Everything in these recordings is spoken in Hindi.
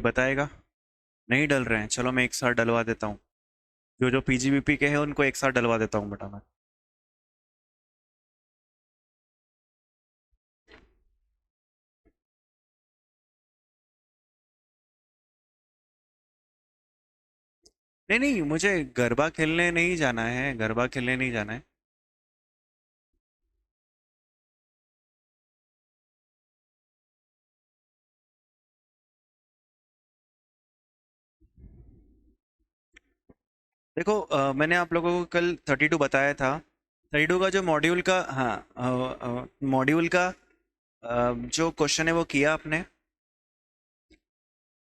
बताएगा? नहीं डल रहे हैं, चलो मैं एक साथ डलवा देता हूँ। जो जो पीजीबीपी के हैं उनको एक साथ डलवा देता हूँ बेटा मैं। नहीं नहीं, मुझे गरबा खेलने नहीं जाना है, गरबा खेलने नहीं जाना है। देखो मैंने आप लोगों को कल 32 बताया था। 32 का जो मॉड्यूल का, हाँ, मॉड्यूल का जो क्वेश्चन है वो किया आपने?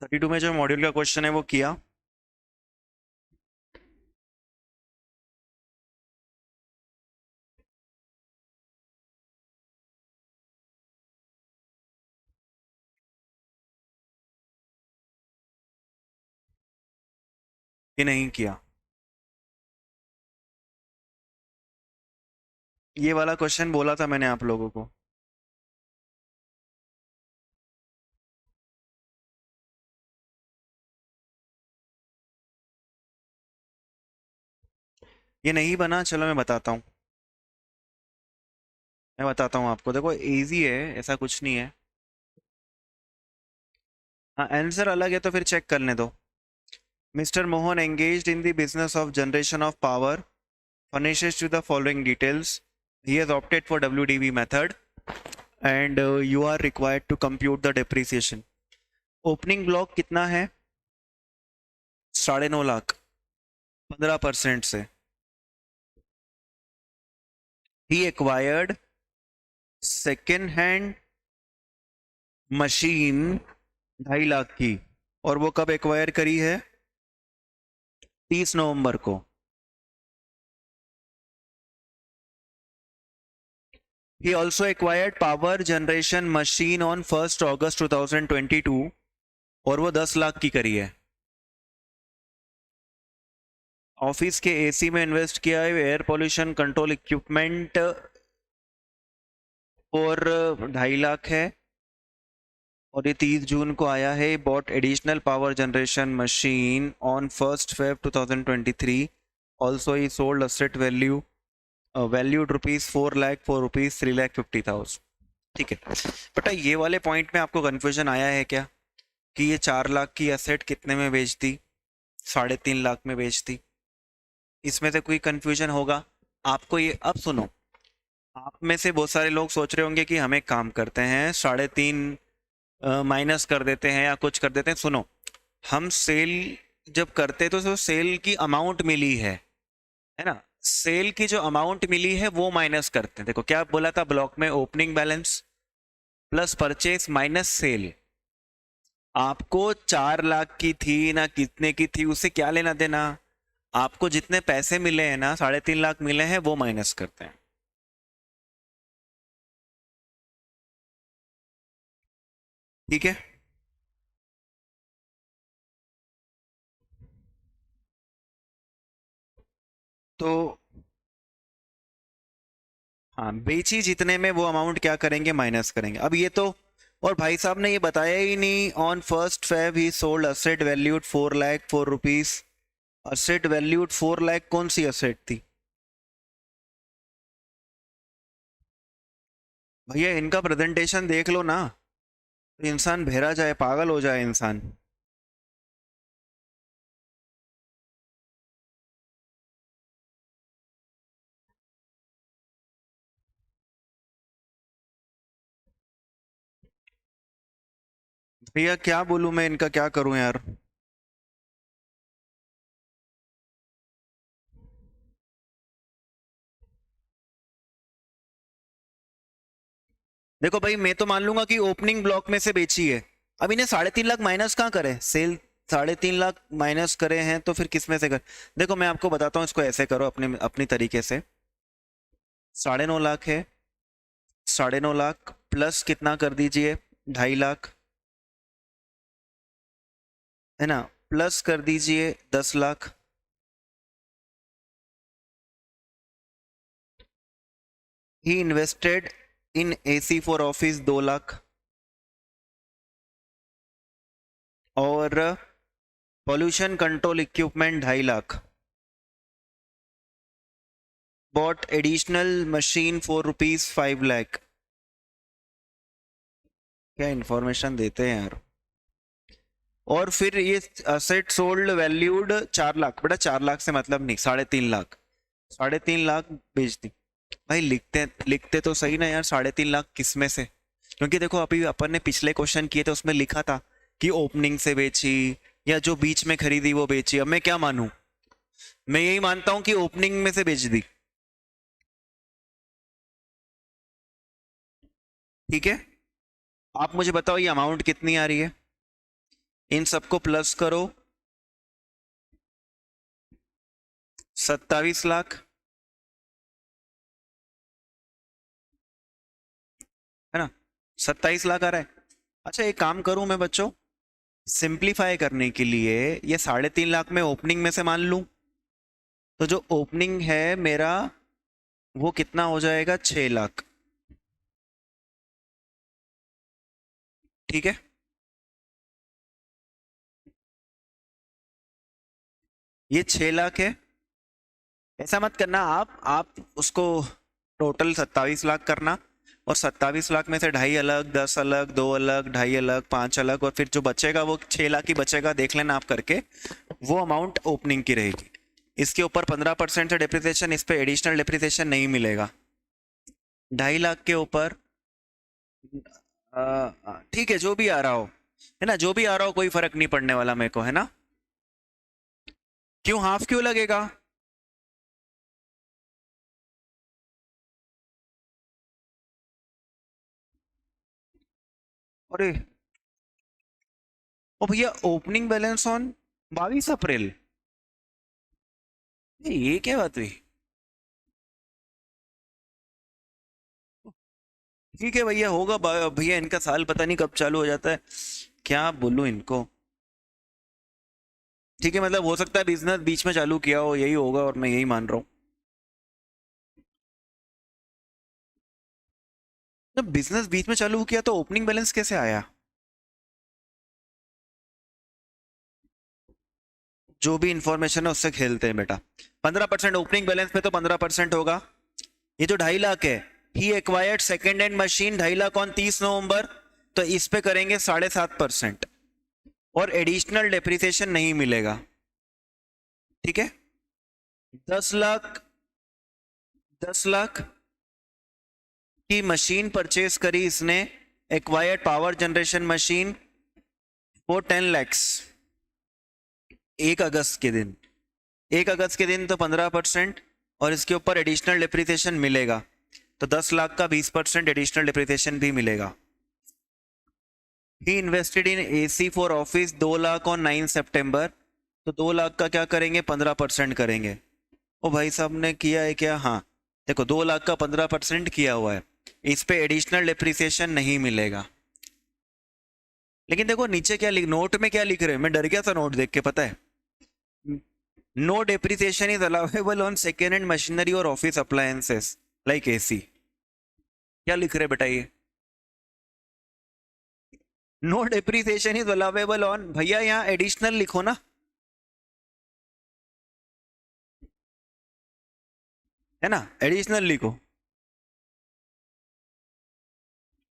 32 में जो मॉड्यूल का क्वेश्चन है वो किया? कि नहीं किया? ये वाला क्वेश्चन बोला था मैंने आप लोगों को। ये नहीं बना, चलो मैं बताता हूँ। मैं बताता हूँ आपको, देखो इजी है, ऐसा कुछ नहीं है। हाँ, आंसर अलग है तो फिर चेक करने दो। Mister Mohan engaged in the business of generation of power furnishes to the following details. He has opted for WDV method and you are required to compute the depreciation. Opening block कितना है? 9.5 लाख, 15% से। He acquired second hand machine 2.5 lakh की, और वो कब एक्वायर करी है? 30 नवंबर को। He also acquired power generation machine on 1st August 2022 और वो 10 लाख की करी है। ऑफिस के एसी में इन्वेस्ट किया है, एयर पोल्यूशन कंट्रोल इक्विपमेंट और 2.5 लाख है, और ये 30 जून को आया है। Bought additional power generation machine on 1st Feb 2023। Also he sold asset value valued ₹4 lakh for ₹3,50,000। ठीक है बेटा, ये वाले पॉइंट में आपको कंफ्यूजन आया है क्या कि ये 4 लाख की एसेट कितने में बेच दी, 3.5 लाख में बेच दी? इसमें से कोई कंफ्यूजन होगा आपको? ये अब सुनो, आप में से बहुत सारे लोग सोच रहे होंगे कि हम एक काम करते हैं, 3.5 माइनस कर देते हैं या कुछ कर देते हैं। सुनो, हम सेल जब करते तो सेल की अमाउंट मिली है ना? सेल की जो अमाउंट मिली है वो माइनस करते हैं। देखो क्या बोला था ब्लॉक में, opening balance plus purchase minus cell. आपको 4 लाख की थी ना कितने की थी, उससे क्या लेना देना? आपको जितने पैसे मिले हैं ना, 3.5 लाख मिले हैं, वो माइनस करते हैं। ठीक है? तो हाँ, बेची जितने में वो अमाउंट क्या करेंगे, माइनस करेंगे। अब ये तो, और भाई साहब ने ये बताया ही नहीं, on 1st Feb he sold asset valued 4 lakh for rupees. Asset valued 4 lakh, कौन सी असेट थी भैया? इनका प्रेजेंटेशन देख लो ना, तो इंसान बहरा जाए, पागल हो जाए इंसान। भैया क्या बोलूं मैं, इनका क्या करूं यार? देखो भाई, मैं तो मान लूंगा कि ओपनिंग ब्लॉक में से बेची है। अब इन्हें 3.5 लाख माइनस कहाँ करे, सेल 3.5 लाख माइनस करे हैं तो फिर किस में से कर? देखो मैं आपको बताता हूँ, इसको ऐसे करो अपने अपनी तरीके से। 9.5 लाख है, 9.5 लाख प्लस कितना कर दीजिए, 2.5 लाख, है ना? प्लस कर दीजिए 10 lakh. He invested in AC for office 2 lakh. और pollution control equipment 2.5 lakh. Bought additional machine for rupees 5 lakh. क्या इंफॉर्मेशन देते हैं यार। और फिर ये असेट सोल्ड वैल्यूड 4 लाख। बेटा 4 लाख से मतलब नहीं, 3.5 लाख। 3.5 लाख बेच दी। भाई लिखते लिखते तो सही ना यार, 3.5 लाख किस में से? क्योंकि देखो अभी अपन ने पिछले क्वेश्चन किए थे, उसमें लिखा था कि ओपनिंग से बेची या जो बीच में खरीदी वो बेची। अब मैं क्या मानूं? मैं यही मानता हूं कि ओपनिंग में से बेच दी। ठीक है, आप मुझे बताओ ये अमाउंट कितनी आ रही है। इन सबको प्लस करो, 27 लाख, है ना? 27 लाख आ रहा है। अच्छा एक काम करूं मैं बच्चों, सिंप्लीफाई करने के लिए ये 3.5 लाख में ओपनिंग में से मान लूं, तो जो ओपनिंग है मेरा वो कितना हो जाएगा? 6 लाख। ठीक है, ये 6 लाख है। ऐसा मत करना आप उसको टोटल 27 लाख करना, और 27 लाख में से ढाई अलग, 10 अलग, 2 अलग, ढाई अलग, 5 अलग, और फिर जो बचेगा वो 6 लाख ही बचेगा, देख लेना आप करके। वो अमाउंट ओपनिंग की रहेगी। इसके ऊपर 15% से डिप्रिसिएशन, इस पे एडिशनल डिप्रिसिएशन नहीं मिलेगा। 2.5 लाख के ऊपर ठीक है, जो भी आ रहा हो, है ना, जो भी आ रहा हो कोई फर्क नहीं पड़ने वाला मेरे को, है ना? क्यों हाफ क्यों लगेगा? अरे ओ भैया, ओपनिंग बैलेंस ऑन 22 अप्रैल, ये क्या बात हुई? ठीक है भैया, होगा भैया, इनका साल पता नहीं कब चालू हो जाता है, क्या बोलूं इनको। ठीक है, मतलब हो सकता है बिजनेस बीच में चालू किया हो, यही होगा, और मैं यही मान रहा हूँ। जब बिजनेस बीच में चालू किया तो ओपनिंग बैलेंस कैसे आया? जो भी इंफॉर्मेशन है उससे खेलते हैं बेटा। 15% ओपनिंग बैलेंस पे तो 15% होगा। ये जो 2.5 लाख है, he acquired second hand machine 2.5 lakh on 30 November, तो इस पे करेंगे 7.5%, और एडिशनल डेप्रिसिएशन नहीं मिलेगा। ठीक है, 10 लाख, 10 लाख की मशीन परचेज करी इसने, acquired power generation machine for 10 lakhs 1 अगस्त के दिन। 1 अगस्त के दिन तो 15%, और इसके ऊपर एडिशनल डिप्रिसिएशन मिलेगा, तो 10 लाख का 20% एडिशनल डिप्रिसिएशन भी मिलेगा। He invested in AC for office 2 lakh on 9 September, तो 2 लाख का क्या करेंगे? 15% करेंगे। ओ भाई साहब ने किया है क्या? हाँ, देखो 2 लाख का 15% किया हुआ है, इस पे एडिशनल डिप्रिसिएशन नहीं मिलेगा। लेकिन देखो नीचे क्या लिख, नोट में क्या लिख रहे हैं, मैं डर गया था नोट देख के, पता है? No depreciation is allowable on second hand machinery और ऑफिस अप्लायंसेस लाइक एसी। क्या लिख रहे बेटा ये? No depreciation is allowable on, भैया यहाँ एडिशनल लिखो ना, है ना, एडिशनल लिखो।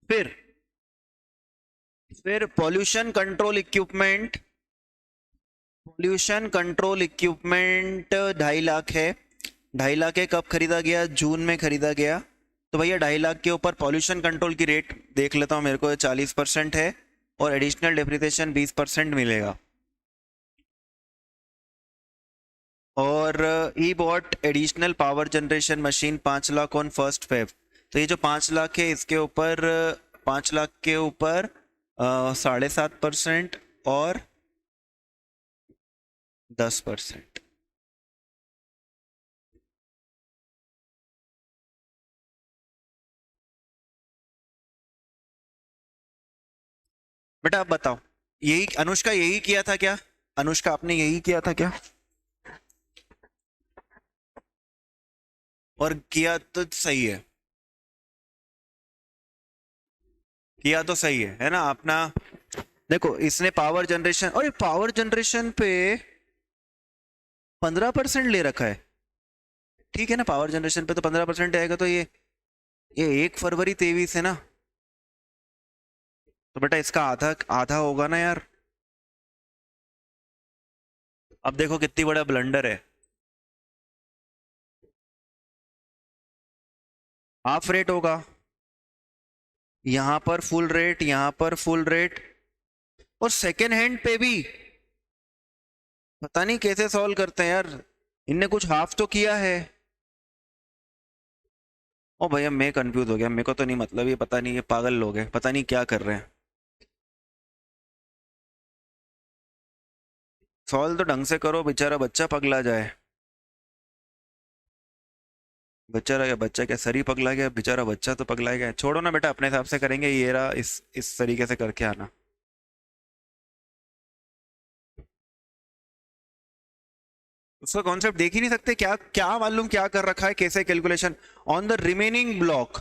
फिर pollution control equipment, pollution control equipment 2.5 lakh है। 2.5 लाख है, कब खरीदा गया? जून में खरीदा गया। तो भैया 2.5 लाख के ऊपर पॉल्यूशन कंट्रोल की रेट देख लेता हूँ, मेरे को 40% है, और एडिशनल डेप्रिसिएशन 20% मिलेगा। और ई bought additional power generation machine 5 lakh on 1 Feb. तो ये जो 5 लाख है इसके ऊपर 5 लाख के ऊपर 7.5% और 10%। बेटा आप बताओ, यही अनुष्का यही किया था क्या? अनुष्का आपने यही किया था क्या? और किया तो सही है, किया तो सही है ना अपना? देखो इसने पावर जनरेशन, और पावर जनरेशन पे 15% ले रखा है, ठीक है ना, पावर जनरेशन पे तो 15% आएगा, तो ये 1 फरवरी 23 है ना, तो बेटा इसका आधा आधा होगा ना यार। अब देखो कितनी बड़ा ब्लंडर है, हाफ रेट होगा, यहां पर फुल रेट, यहां पर फुल रेट, और सेकेंड हैंड पे भी पता नहीं कैसे सॉल्व करते हैं यार, इनने कुछ हाफ तो किया है। ओ भैया मैं कंफ्यूज हो गया, मेरे को तो नहीं, मतलब ये पता नहीं, ये पागल लोग हैं, पता नहीं क्या कर रहे हैं। सॉल्व तो ढंग से करो, बेचारा बच्चा पगला जाए। बच्चा क्या सरी पगला गया, बेचारा बच्चा तो पगला गया, छोड़ो ना बेटा, अपने हिसाब से करेंगे, ये रहा, इस तरीके से करके आना। उसका कॉन्सेप्ट देख ही नहीं सकते, क्या क्या मालूम क्या कर रखा है, कैसे calculation on the remaining block.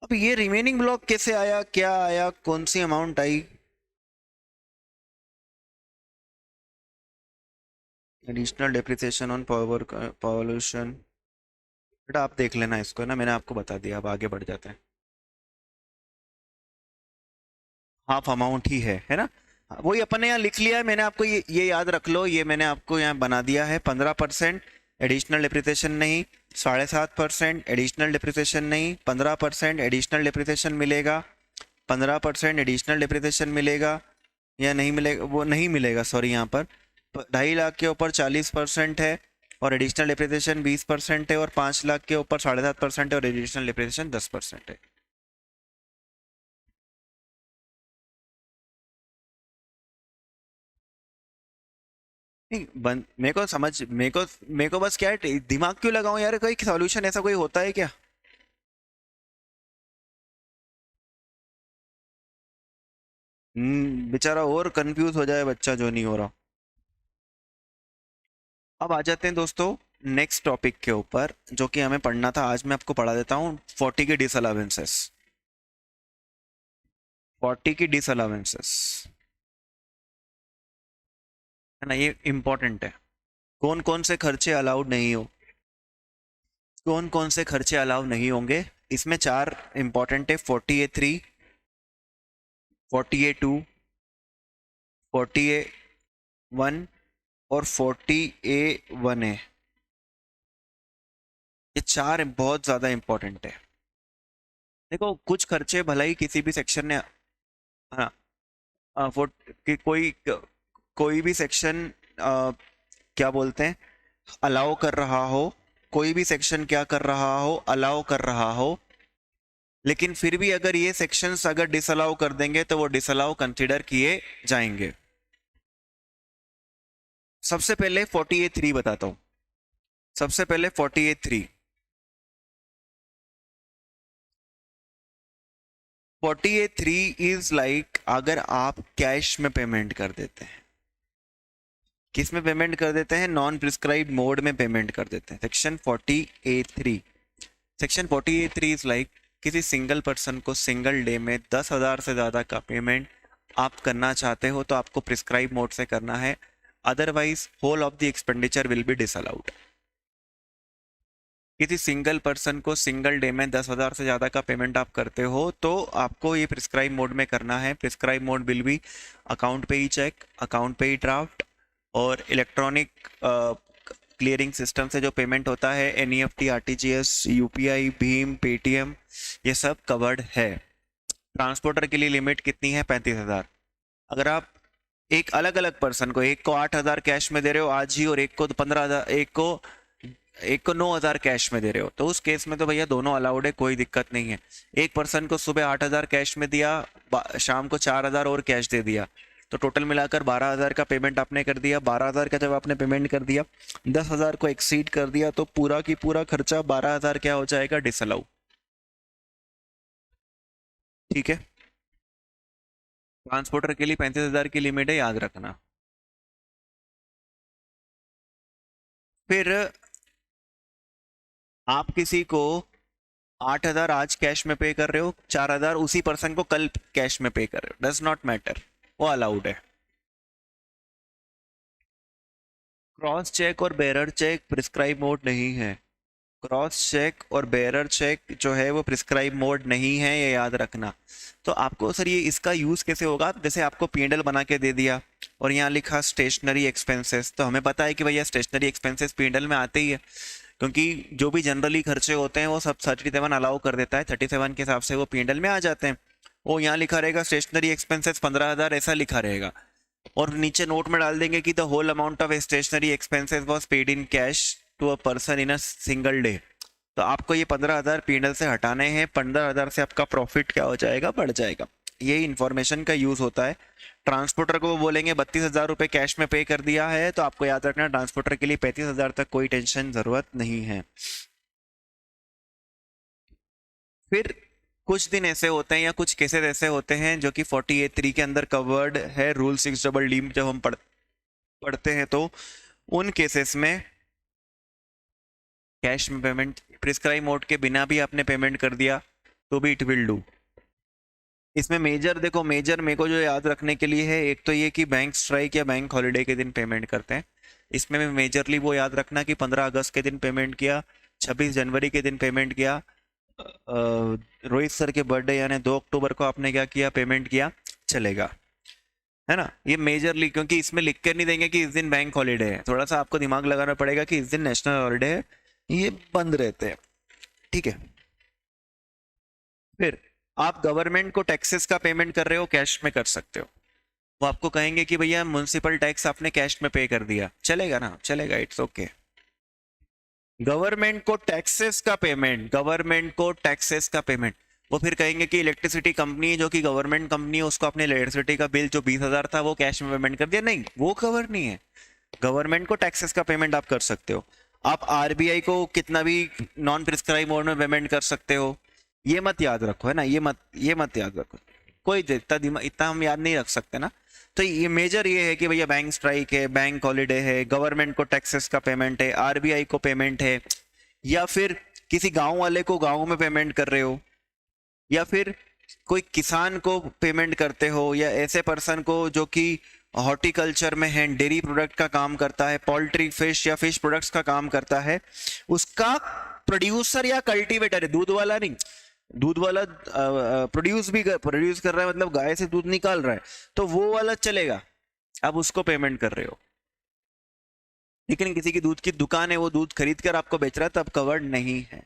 अब ये रिमेनिंग ब्लॉक कैसे आया, क्या आया, कौन सी अमाउंट आई। Additional depreciation on power pollution, बेटा आप देख लेना इसको, है ना, मैंने आपको बता दिया, अब आगे बढ़ जाते हैं। हाफ अमाउंट ही है ना, वही अपन ने यहाँ लिख लिया है, मैंने आपको ये याद रख लो, ये मैंने आपको यहाँ बना दिया है, 15% एडिशनल डिप्रिसिएशन नहीं, 7.5% एडिशनल डिप्रिसिएशन नहीं, 15% एडिशनल डिप्रिसिएशन मिलेगा, 15% एडिशनल डिप्रिसिएशन मिलेगा या नहीं मिलेगा, वो नहीं मिलेगा सॉरी, यहाँ पर 2.5 लाख के ऊपर 40% है, और एडिशनल डिप्रिसिएशन 20% है, और 5 लाख के ऊपर 7.5% है, और एडिशनल डिप्रिसिएशन 10% है। नहीं मेरे को बस क्या है, दिमाग क्यों लगाऊं यार, कोई सॉल्यूशन ऐसा कोई होता है क्या। बेचारा और कंफ्यूज हो जाए बच्चा, जो नहीं हो रहा। अब आ जाते हैं दोस्तों नेक्स्ट टॉपिक के ऊपर, जो कि हमें पढ़ना था, आज मैं आपको पढ़ा देता हूँ 40 के डिसअलावेंसेस, 40 की डिसअलावेंसेस, है ना, ये इंपॉर्टेंट है। कौन कौन से खर्चे अलाउड नहीं हो, कौन कौन से खर्चे अलाउ नहीं होंगे, इसमें 4 इंपॉर्टेंट है, 40A3, 40A2, 40A1 और 40A1 है, ये 4 बहुत ज्यादा इंपॉर्टेंट है। देखो कुछ खर्चे भला ही किसी भी सेक्शन ने, हाँ, कि कोई भी सेक्शन क्या बोलते हैं, अलाउ कर रहा हो, कोई भी सेक्शन क्या कर रहा हो, अलाउ कर रहा हो, लेकिन फिर भी अगर ये सेक्शंस अगर डिसअलाउ कर देंगे तो वो डिसअलाउ कंसिडर किए जाएंगे। सबसे पहले 40A3 बताता हूं, सबसे पहले 40A3, 40A3 इज लाइक अगर आप कैश में पेमेंट कर देते हैं, किस में पेमेंट कर देते हैं, नॉन प्रिस्क्राइब मोड में पेमेंट कर देते हैं, section 40A3, section 40A3 is like किसी सिंगल पर्सन को सिंगल डे में 10,000 से ज़्यादा का पेमेंट आप करना चाहते हो तो आपको प्रिस्क्राइब मोड से करना है, otherwise whole of the expenditure will be disallowed. किसी सिंगल पर्सन को सिंगल डे में 10,000 से ज़्यादा का पेमेंट आप करते हो तो आपको ये प्रिस्क्राइब मोड में करना है। Prescribe mode will be account पे ही चेक, अकाउंट पे ही ड्राफ्ट, और इलेक्ट्रॉनिक क्लियरिंग सिस्टम से जो पेमेंट होता है, NEFT, RTGS, UPI, Bhim, Paytm, ये सब कवर्ड है। ट्रांसपोर्टर के लिए लिमिट कितनी है, 35,000। अगर आप एक अलग अलग पर्सन को, एक को 8,000 कैश में दे रहे हो आज ही, और एक को 15,000, एक को 9,000 कैश में दे रहे हो, तो उस केस में तो भैया दोनों अलाउड है, कोई दिक्कत नहीं है। एक पर्सन को सुबह 8,000 कैश में दिया, शाम को 4,000 और कैश दे दिया, तो टोटल मिलाकर 12,000 का पेमेंट आपने कर दिया। 12,000 का जब आपने पेमेंट कर दिया, 10,000 को एक्सीड कर दिया, तो पूरा की पूरा खर्चा 12,000 क्या हो जाएगा, डिसअलाउ। ठीक है, ट्रांसपोर्टर के लिए 35,000 की लिमिट है, याद रखना। फिर आप किसी को 8,000 आज कैश में पे कर रहे हो, 4,000 उसी पर्सन को कल कैश में पे कर रहे हो, डज नॉट मैटर। वो अलाउड है। क्रॉस चेक और बेरर चेक प्रिस्क्राइब मोड नहीं है। क्रॉस चेक और बेरर चेक जो है वो प्रिस्क्राइब मोड नहीं है, ये याद रखना। तो आपको सर ये इसका यूज कैसे होगा, जैसे आपको पीएनएल बना के दे दिया और यहाँ लिखा स्टेशनरी एक्सपेंसेस, तो हमें पता है कि भैया स्टेशनरी एक्सपेंसेस पीएनएल में आते ही है, क्योंकि जो भी जनरली खर्चे होते हैं वो सब 37 अलाउ कर देता है, 37 के हिसाब से वो पीएनएल में आ जाते हैं। वो यहाँ लिखा रहेगा स्टेशनरी एक्सपेंसेस 15,000 ऐसा लिखा रहेगा, और नीचे नोट में डाल देंगे कि the whole amount of stationery expenses was paid in cash to a person in a single day. तो आपको ये 15,000 पीएनएल से हटाने हैं, 15,000 से आपका प्रॉफिट क्या हो जाएगा, बढ़ जाएगा। यही इंफॉर्मेशन का यूज होता है। ट्रांसपोर्टर को वो बोलेंगे 32,000 रुपये कैश में पे कर दिया है, तो आपको याद रखना ट्रांसपोर्टर के लिए 35,000 तक कोई टेंशन जरूरत नहीं है। फिर कुछ दिन ऐसे होते हैं या कुछ केसेस ऐसे होते हैं जो कि 48(3) के अंदर कवर्ड है, रूल 6DD जब हम पढ़ते हैं, तो उन केसेस में कैश में पेमेंट प्रिस्क्राइब मोड के बिना भी आपने पेमेंट कर दिया तो भी इट विल डू। इसमें मेजर देखो, मेजर मेरे को जो याद रखने के लिए है, एक तो ये कि बैंक स्ट्राइक या बैंक हॉलिडे के दिन पेमेंट करते हैं। इसमें मैं मेजरली वो याद रखना कि 15 अगस्त के दिन पेमेंट किया, 26 जनवरी के दिन पेमेंट किया, रोहित सर के बर्थडे यानी 2 अक्टूबर को आपने क्या किया, पेमेंट किया, चलेगा, है ना। ये मेजरली, क्योंकि इसमें लिख कर नहीं देंगे कि इस दिन बैंक हॉलीडे है, थोड़ा सा आपको दिमाग लगाना पड़ेगा कि इस दिन नेशनल हॉलीडे है, ये बंद रहते हैं, ठीक है। फिर आप गवर्नमेंट को टैक्सेस का पेमेंट कर रहे हो, कैश में कर सकते हो। वो आपको कहेंगे कि भैया म्युनिसिपल टैक्स आपने कैश में पे कर दिया, चलेगा ना, चलेगा, इट्स ओके। गवर्नमेंट को टैक्सेस का पेमेंट, गवर्नमेंट को टैक्सेस का पेमेंट, वो फिर कहेंगे कि इलेक्ट्रिसिटी कंपनी जो कि गवर्नमेंट कंपनी है, उसको अपने इलेक्ट्रिसिटी का बिल जो 20,000 था वो कैश में पेमेंट कर दिया, नहीं, वो कवर नहीं है। गवर्नमेंट को टैक्सेस का पेमेंट आप कर सकते हो। आप आरबीआई को कितना भी नॉन प्रिस्क्राइब मोड में पेमेंट कर सकते हो, ये मत याद रखो, है ना, ये मत याद रखो। कोई इतना हम याद नहीं रख सकते ना। तो ये मेजर ये है कि भैया बैंक स्ट्राइक है, बैंक हॉलीडे है, गवर्नमेंट को टैक्सेस का पेमेंट है, आरबीआई को पेमेंट है, या फिर किसी गांव वाले को गांव में पेमेंट कर रहे हो, या फिर कोई किसान को पेमेंट करते हो, या ऐसे पर्सन को जो कि हॉर्टिकल्चर में है, डेयरी प्रोडक्ट का काम करता है, पोल्ट्री फिश या फिश प्रोडक्ट्स का काम करता है, उसका प्रोड्यूसर या कल्टीवेटर है, दूध वाला नहीं, दूध वाला प्रोड्यूस कर रहा है, मतलब गाय से दूध निकाल रहा है, तो वो वाला चलेगा, आप उसको पेमेंट कर रहे हो। लेकिन किसी की दूध की दुकान है, वो दूध खरीद कर आपको बेच रहा है, तब कवर्ड नहीं है।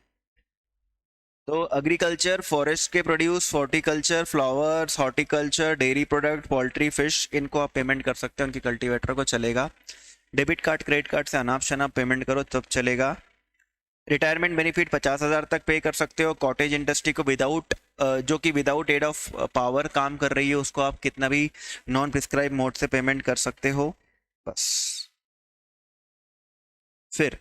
तो एग्रीकल्चर, फॉरेस्ट के produce, horticulture, flowers, horticulture, dairy product, poultry fish, इनको आप पेमेंट कर सकते हैं, उनकी कल्टीवेटर को चलेगा। डेबिट कार्ड क्रेडिट कार्ड से अनाप शनाप पेमेंट करो तब चलेगा। रिटायरमेंट बेनिफिट 50,000 तक पे कर सकते हो। कॉटेज इंडस्ट्री को विदाउट जो कि विदाउट एड ऑफ पावर काम कर रही है, उसको आप कितना भी नॉन प्रिस्क्राइब मोड से पेमेंट कर सकते हो, बस। फिर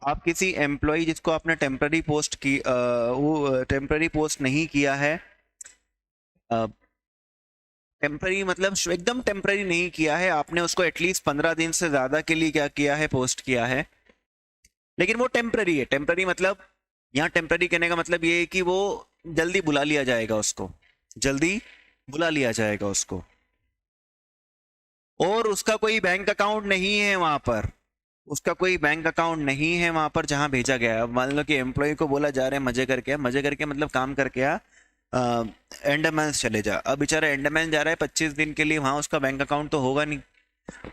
आप किसी एम्प्लॉय जिसको आपने टेम्पररी पोस्ट की वो टेम्पररी पोस्ट नहीं किया है, टेम्पररी मतलब एकदम टेम्पररी नहीं किया है, आपने उसको एटलीस्ट 15 दिन से ज्यादा के लिए क्या किया है, पोस्ट किया है, लेकिन वो टेम्पररी है। टेम्पररी मतलब, यहाँ टेम्पररी कहने का मतलब ये है कि वो जल्दी बुला लिया जाएगा उसको, जल्दी बुला लिया जाएगा उसको, और उसका कोई बैंक अकाउंट नहीं है वहां पर, उसका कोई बैंक अकाउंट नहीं है वहां पर जहां भेजा गया है। अब मान लो कि एम्प्लॉय को बोला जा रहा है मजे करके, मजे करके मतलब काम करके आ, अंडमान चले जा। अब बेचारा अंडमान जा रहा है 25 दिन के लिए, वहां उसका बैंक अकाउंट तो होगा नहीं,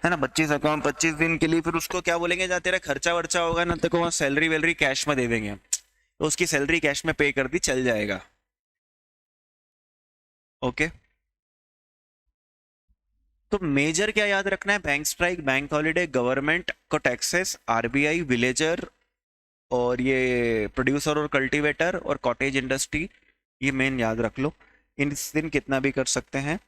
है ना। 25 दिन के लिए फिर उसको क्या बोलेंगे, जा तेरा खर्चा वर्चा होगा ना, तेरे को वहाँ सैलरी वैलरी कैश में दे देंगे, तो उसकी सैलरी कैश में पे कर दी, चल जाएगा, ओके। तो मेजर क्या याद रखना है, bank strike, bank holiday, government को टैक्सेस, आरबीआई, विलेजर, और ये प्रोड्यूसर और कल्टीवेटर, और कॉटेज इंडस्ट्री, ये मेन याद रख लो। इस दिन कितना भी कर सकते हैं।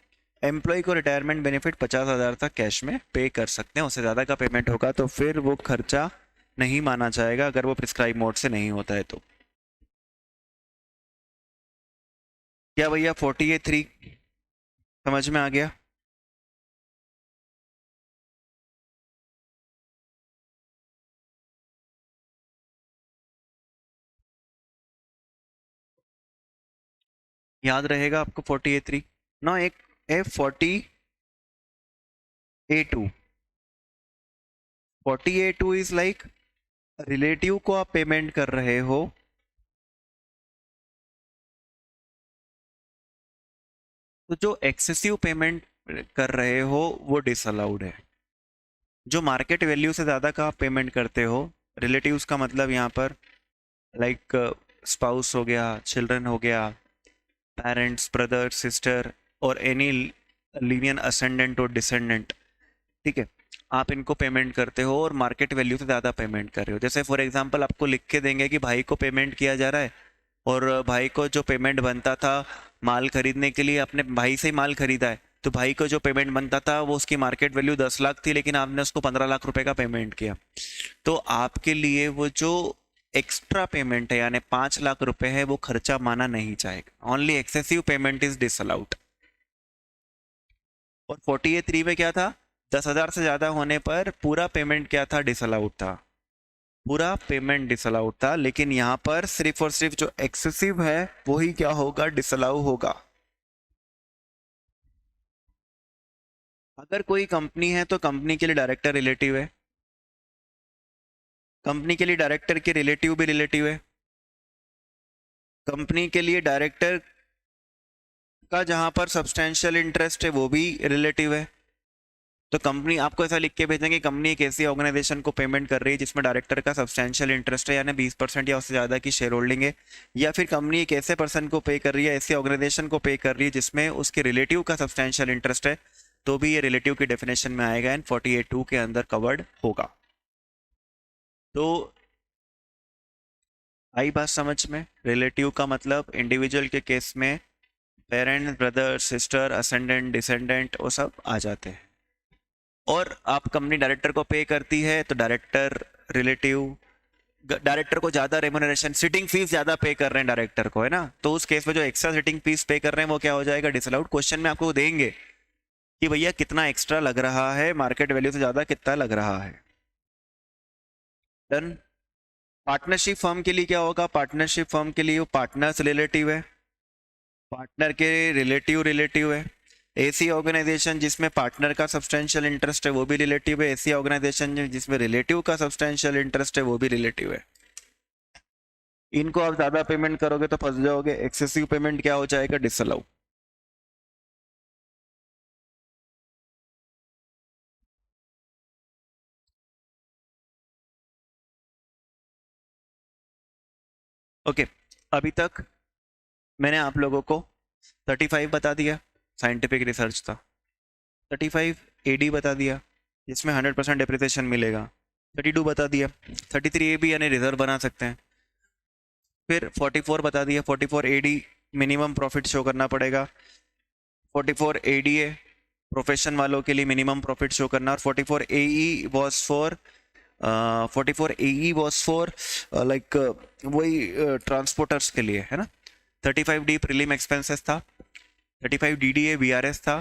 एम्प्लॉय को रिटायरमेंट बेनिफिट 50,000 तक कैश में पे कर सकते हैं, उससे ज़्यादा का पेमेंट होगा तो फिर वो खर्चा नहीं माना जाएगा, अगर वो प्रिस्क्राइब मोड से नहीं होता है तो। क्या भैया 48(3) समझ में आ गया? याद रहेगा आपको 48(3 ना, एक F40 A2, 40A2 is like relative को आप पेमेंट कर रहे हो, तो जो एक्सेसिव पेमेंट कर रहे हो वो डिसअलाउड है। जो मार्केट वैल्यू से ज़्यादा का आप पेमेंट करते हो, रिलेटिव्स का मतलब यहाँ पर लाइक स्पाउस हो गया, चिल्ड्रन हो गया, पेरेंट्स, ब्रदर, सिस्टर और एनी लीनियर असेंडेंट और डिसेंडेंट, ठीक है, आप इनको पेमेंट करते हो और मार्केट वैल्यू से ज़्यादा पेमेंट कर रहे हो। जैसे फॉर एग्जांपल आपको लिख के देंगे कि भाई को पेमेंट किया जा रहा है और भाई को जो पेमेंट बनता था माल खरीदने के लिए, अपने भाई से ही माल खरीदा है, तो भाई को जो पेमेंट बनता था वो उसकी मार्केट वैल्यू 10 लाख थी, लेकिन आपने उसको 15 लाख रुपए का पेमेंट किया, तो आपके लिए वो जो एक्स्ट्रा पेमेंट है यानी 5 लाख रुपए है वो खर्चा माना नहीं जाएगा। Only excessive payment is disallowed. और 48(3) में क्या था, 10,000 से ज्यादा होने पर पूरा पेमेंट क्या था, डिसअलाउड था, पूरा पेमेंट डिसअलाउड था। लेकिन यहाँ पर सिर्फ और सिर्फ जो एक्सेसिव है वही क्या होगा, डिसअलाउ होगा। अगर कोई कंपनी है तो कंपनी के लिए डायरेक्टर रिलेटिव है, कंपनी के लिए डायरेक्टर के रिलेटिव भी रिलेटिव है, कंपनी के लिए डायरेक्टर का जहां पर सब्सटेंशियल इंटरेस्ट है वो भी रिलेटिव है। तो कंपनी आपको ऐसा लिख के भेजेंगे, कंपनी एक ऐसी ऑर्गेनाइजेशन को पेमेंट कर रही है जिसमें डायरेक्टर का सब्सटेंशियल इंटरेस्ट है यानी 20% या उससे ज़्यादा की शेयर होल्डिंग है, या फिर कंपनी एक ऐसे पर्सन को पे कर रही है, ऐसी ऑर्गेनाइजेशन को पे कर रही है जिसमें उसके रिलेटिव का सब्सटेंशियल इंटरेस्ट है, तो भी ये रिलेटिव की डेफिनेशन में आएगा एंड 48(2) के अंदर कवर्ड होगा। तो आई बात समझ में, रिलेटिव का मतलब इंडिविजुअल के केस में parent, brother, sister, ascendant, descendant वो सब आ जाते हैं। और आप कंपनी डायरेक्टर को पे करती है तो डायरेक्टर रिलेटिव, डायरेक्टर को ज्यादा रेम्युनरेशन, सिटिंग फीस ज्यादा पे कर रहे हैं डायरेक्टर को, है ना, तो उस केस में जो एक्स्ट्रा सिटिंग फीस पे कर रहे हैं वो क्या हो जाएगा, डिसअलाउड। क्वेश्चन में आपको देंगे कि भैया कितना एक्स्ट्रा लग रहा है, मार्केट वैल्यू से ज्यादा कितना लग रहा है। डन। पार्टनरशिप फर्म के लिए क्या होगा, पार्टनरशिप फर्म के लिए वो पार्टनर्स रिलेटिव है, पार्टनर के रिलेटिव रिलेटिव है। ऐसी ऑर्गेनाइजेशन जिसमें पार्टनर का सब्सटेंशियल इंटरेस्ट है वो भी रिलेटिव है, ऐसी ऑर्गेनाइजेशन जिसमें रिलेटिव का सब्सटेंशियल इंटरेस्ट है वो भी रिलेटिव है। इनको आप ज्यादा पेमेंट करोगे तो फंस जाओगे, एक्सेसिव पेमेंट क्या हो जाएगा, डिसअलाउ। ओके, अभी तक मैंने आप लोगों को 35 बता दिया, साइंटिफिक रिसर्च था। 35 एडी बता दिया जिसमें 100% डिप्रिसिएशन मिलेगा। 32 बता दिया, 33 ए बी यानी रिजर्व बना सकते हैं। फिर 44 बता दिया, 44 एडी मिनिमम प्रॉफिट शो करना पड़ेगा। 44 एडीए प्रोफेशन वालों के लिए मिनिमम प्रॉफिट शो करना, और 44 AE was for 44 AE was for like वही ट्रांसपोर्टर्स के लिए, है ना। 35 डी प्रीलिम एक्सपेंसेस था, 35 डीडीए वीआरएस था,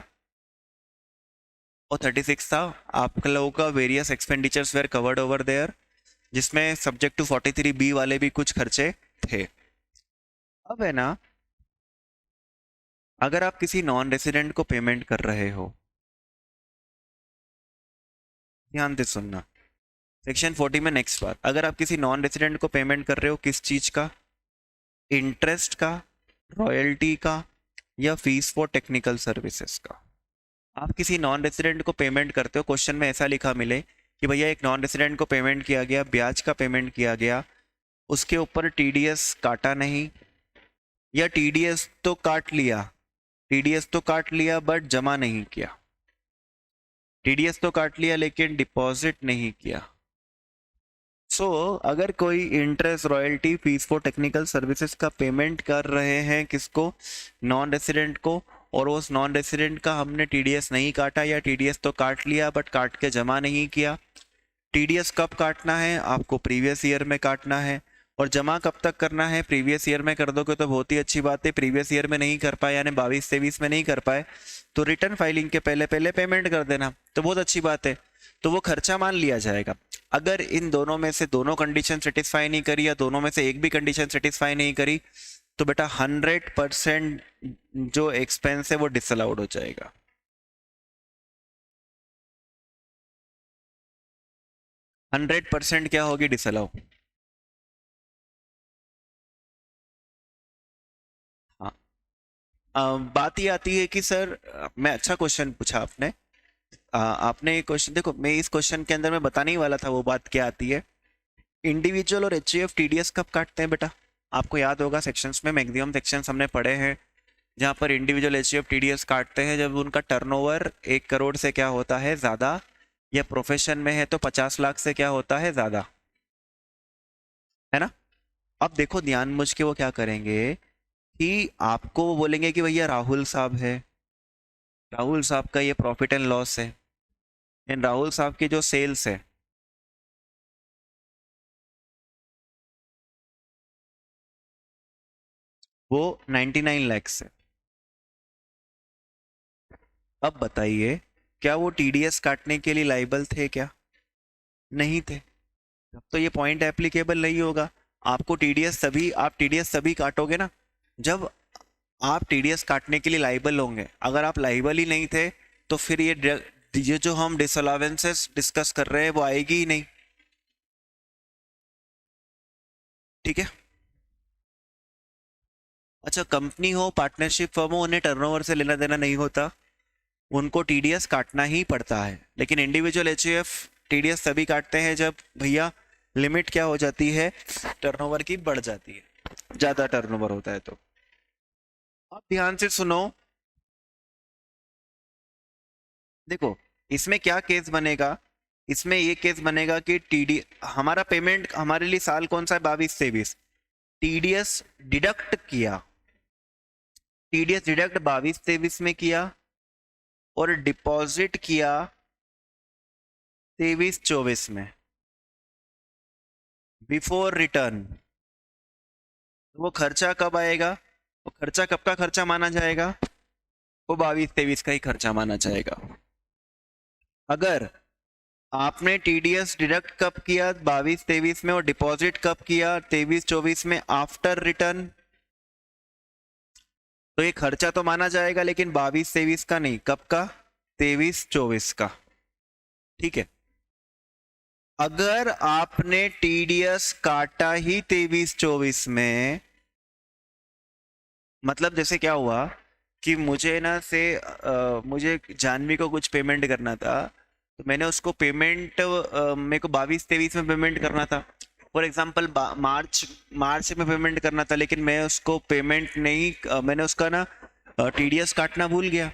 और 36 था आप लोगों का various expenditures were covered over there, जिसमें सब्जेक्ट टू 43 बी वाले भी कुछ खर्चे थे। अब है ना, अगर आप किसी नॉन रेसिडेंट को पेमेंट कर रहे हो, ध्यान से सुनना, सेक्शन 40 में नेक्स्ट बात, अगर आप किसी नॉन रेसिडेंट को पेमेंट कर रहे हो किस चीज का, इंटरेस्ट का, रॉयल्टी का, या फीस फॉर टेक्निकल सर्विसेज का। आप किसी नॉन रेसिडेंट को पेमेंट करते हो, क्वेश्चन में ऐसा लिखा मिले कि भैया एक नॉन रेसिडेंट को पेमेंट किया गया, ब्याज का पेमेंट किया गया, उसके ऊपर टीडीएस काटा नहीं, या टीडीएस तो काट लिया, टीडीएस तो काट लिया बट जमा नहीं किया, टीडीएस तो काट लिया लेकिन डिपॉजिट नहीं किया। सो अगर कोई interest, royalty, fees for technical services का पेमेंट कर रहे हैं किसको, नॉन रेसिडेंट को, और उस नॉन रेसिडेंट का हमने टीडीएस नहीं काटा या टीडीएस तो काट लिया बट काट के जमा नहीं किया। टीडीएस कब काटना है, आपको प्रीवियस ईयर में काटना है, और जमा कब तक करना है, प्रीवियस ईयर में कर दोगे तो बहुत ही अच्छी बात है, प्रीवियस ईयर में नहीं कर पाए यानी 22-23 में नहीं कर पाए तो रिटर्न फाइलिंग के पहले पहले पेमेंट कर देना, तो बहुत अच्छी बात है, तो वो खर्चा मान लिया जाएगा। अगर इन दोनों में से दोनों कंडीशन सेटिस्फाई नहीं करी या दोनों में से एक भी कंडीशन सेटिस्फाई नहीं करी तो बेटा 100% जो एक्सपेंस है वो डिसअलाउड हो जाएगा। 100% क्या होगी डिसअलाउ। हाँ। बात ये आती है कि सर मैं अच्छा क्वेश्चन पूछा आपने। आपने ये क्वेश्चन देखो, मैं इस क्वेश्चन के अंदर मैं बताने ही वाला था वो बात क्या आती है। इंडिविजुअल और एचयूएफ टीडीएस कब काटते हैं बेटा? आपको याद होगा सेक्शंस में, मैक्सिमम सेक्शंस हमने पढ़े हैं जहाँ पर इंडिविजुअल एचयूएफ टीडीएस काटते हैं जब उनका टर्नओवर 1 करोड़ से क्या होता है ज़्यादा, या प्रोफेशन में है तो 50 लाख से क्या होता है ज़्यादा, है ना। अब देखो ध्यान मुझ के वो क्या करेंगे कि आपको वो बोलेंगे कि भैया राहुल साहब है, राहुल साहब का ये प्रॉफिट एंड लॉस है, एंड राहुल साहब की जो सेल्स है वो 99 लाख है। अब बताइए, क्या वो टीडीएस काटने के लिए लाइबल थे क्या? नहीं थे। तब तो ये पॉइंट एप्लीकेबल नहीं होगा। आपको टीडीएस तभी, आप टीडीएस तभी काटोगे ना जब आप टीडीएस काटने के लिए लाइबल होंगे। अगर आप लाइबल ही नहीं थे तो फिर ये जो हम डिसअलावेंसेस डिस्कस कर रहे हैं वो आएगी ही नहीं। ठीक है। अच्छा, कंपनी हो, पार्टनरशिप फर्म हो, उन्हें टर्नओवर से लेना देना नहीं होता, उनको टीडीएस काटना ही पड़ता है। लेकिन इंडिविजुअल एचयूएफ टीडीएस तभी काटते हैं जब भैया लिमिट क्या हो जाती है, टर्नओवर की बढ़ जाती है, ज्यादा टर्नओवर होता है तो। आप ध्यान से सुनो, देखो इसमें क्या केस बनेगा। इसमें ये केस बनेगा कि टीडी हमारा पेमेंट हमारे लिए साल कौन सा है, 22-23। टीडीएस डिडक्ट किया, टीडीएस डिडक्ट 22-23 में किया और डिपॉजिट किया 23-24 में, बिफोर रिटर्न। वो खर्चा कब आएगा? वो खर्चा कब का खर्चा माना जाएगा? वो 22-23 का ही खर्चा माना जाएगा। अगर आपने टीडीएस डिडक्ट कब किया, 22-23 में, और डिपॉजिट कब किया, 23-24 में, आफ्टर रिटर्न, तो ये खर्चा तो माना जाएगा लेकिन 22-23 का नहीं। कब का? 23-24 का। ठीक है। अगर आपने टीडीएस काटा ही 23-24 में, मतलब जैसे क्या हुआ कि मुझे ना से मुझे जानवी को कुछ पेमेंट करना था, तो मैंने उसको पेमेंट मेरे को 22-23 में पेमेंट करना था। फॉर एग्जांपल मार्च मार्च में पेमेंट करना था, लेकिन मैं उसको पेमेंट नहीं मैंने उसका ना टीडीएस काटना भूल गया।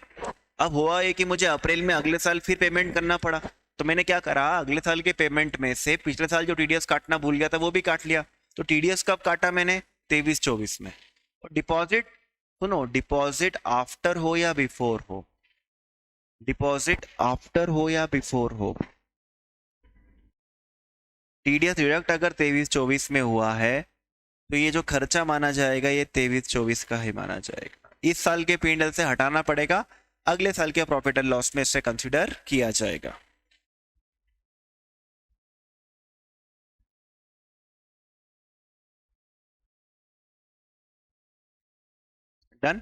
अब हुआ है कि मुझे अप्रैल में अगले साल फिर पेमेंट करना पड़ा, तो मैंने क्या करा, अगले साल के पेमेंट में से पिछले साल जो टीडीएस काटना भूल गया था वो भी काट लिया। तो टीडीएस कब काटा मैंने? 23-24 में। और डिपॉजिट, सुनो, डिपॉजिट आफ्टर हो या बिफोर हो, डिपॉजिट आफ्टर हो या बिफोर हो, टीडीएस डिडक्ट अगर 23-24 में हुआ है तो ये जो खर्चा माना जाएगा ये 23-24 का ही माना जाएगा। इस साल के P&L से हटाना पड़ेगा, अगले साल के प्रॉफिट एंड लॉस में इसे कंसिडर किया जाएगा। डन।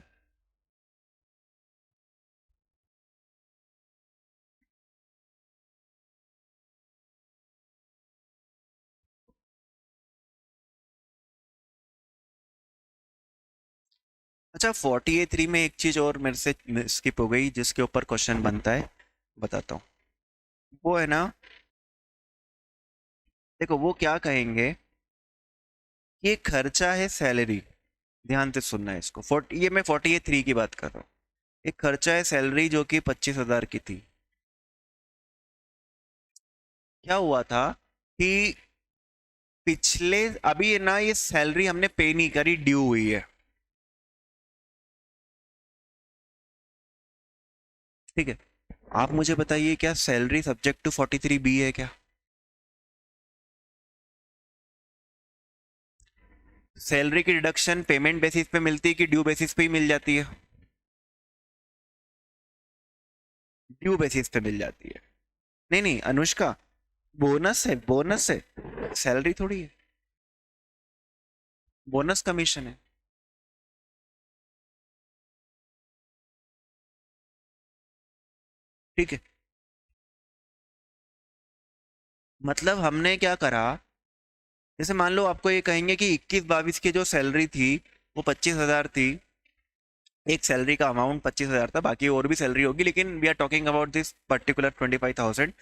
अच्छा, 48-3 में एक चीज और मेरे से स्किप हो गई जिसके ऊपर क्वेश्चन बनता है, बताता हूँ। वो है ना, देखो वो क्या कहेंगे, ये खर्चा है सैलरी, ध्यान से सुनना है इसको। ये मैं 48-3 की बात कर रहा हूँ। एक खर्चा है सैलरी जो कि 25,000 की थी। क्या हुआ था कि पिछले, अभी ये ना, ये सैलरी हमने पे नहीं करी, ड्यू हुई है। ठीक है। आप मुझे बताइए, क्या सैलरी सब्जेक्ट टू 43B है क्या? सैलरी की डिडक्शन पेमेंट बेसिस पे मिलती है कि ड्यू बेसिस पे ही मिल जाती है? ड्यू बेसिस पे मिल जाती है। नहीं नहीं अनुष्का, बोनस है, बोनस है, सैलरी थोड़ी है, बोनस कमीशन है। ठीक है। मतलब हमने क्या करा, जैसे मान लो आपको ये कहेंगे कि 21-22 की जो सैलरी थी वो 25,000 थी, एक सैलरी का अमाउंट 25,000 था, बाकी और भी सैलरी होगी, लेकिन we are talking about this particular 25,000,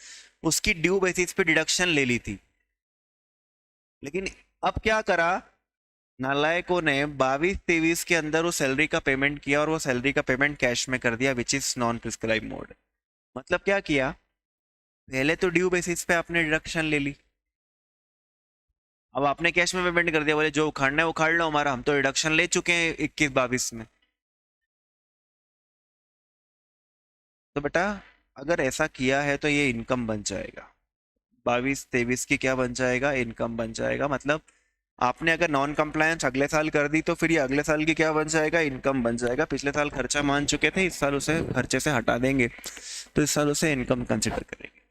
उसकी ड्यू बेसिस पे डिडक्शन ले ली थी। लेकिन अब क्या करा नालायकों ने, 22-23 के अंदर उस सैलरी का पेमेंट किया और वो सैलरी का पेमेंट कैश में कर दिया, which is non prescribe mode. मतलब क्या किया, पहले तो ड्यू बेसिस पे आपने डिडक्शन ले ली, अब आपने कैश में पेमेंट कर दिया, बोले जो उखाड़ना है उखाड़ लो हमारा, हम तो डिडक्शन ले चुके हैं 21-22 में। तो बेटा अगर ऐसा किया है तो ये इनकम बन जाएगा, 22-23 की क्या बन जाएगा, इनकम बन जाएगा। मतलब आपने अगर नॉन कंप्लायंस अगले साल कर दी तो फिर ये अगले साल की क्या बन जाएगा, इनकम बन जाएगा। पिछले साल खर्चा मान चुके थे, इस साल उसे खर्चे से हटा देंगे, तो इस साल उसे इनकम कंसिडर करेंगे।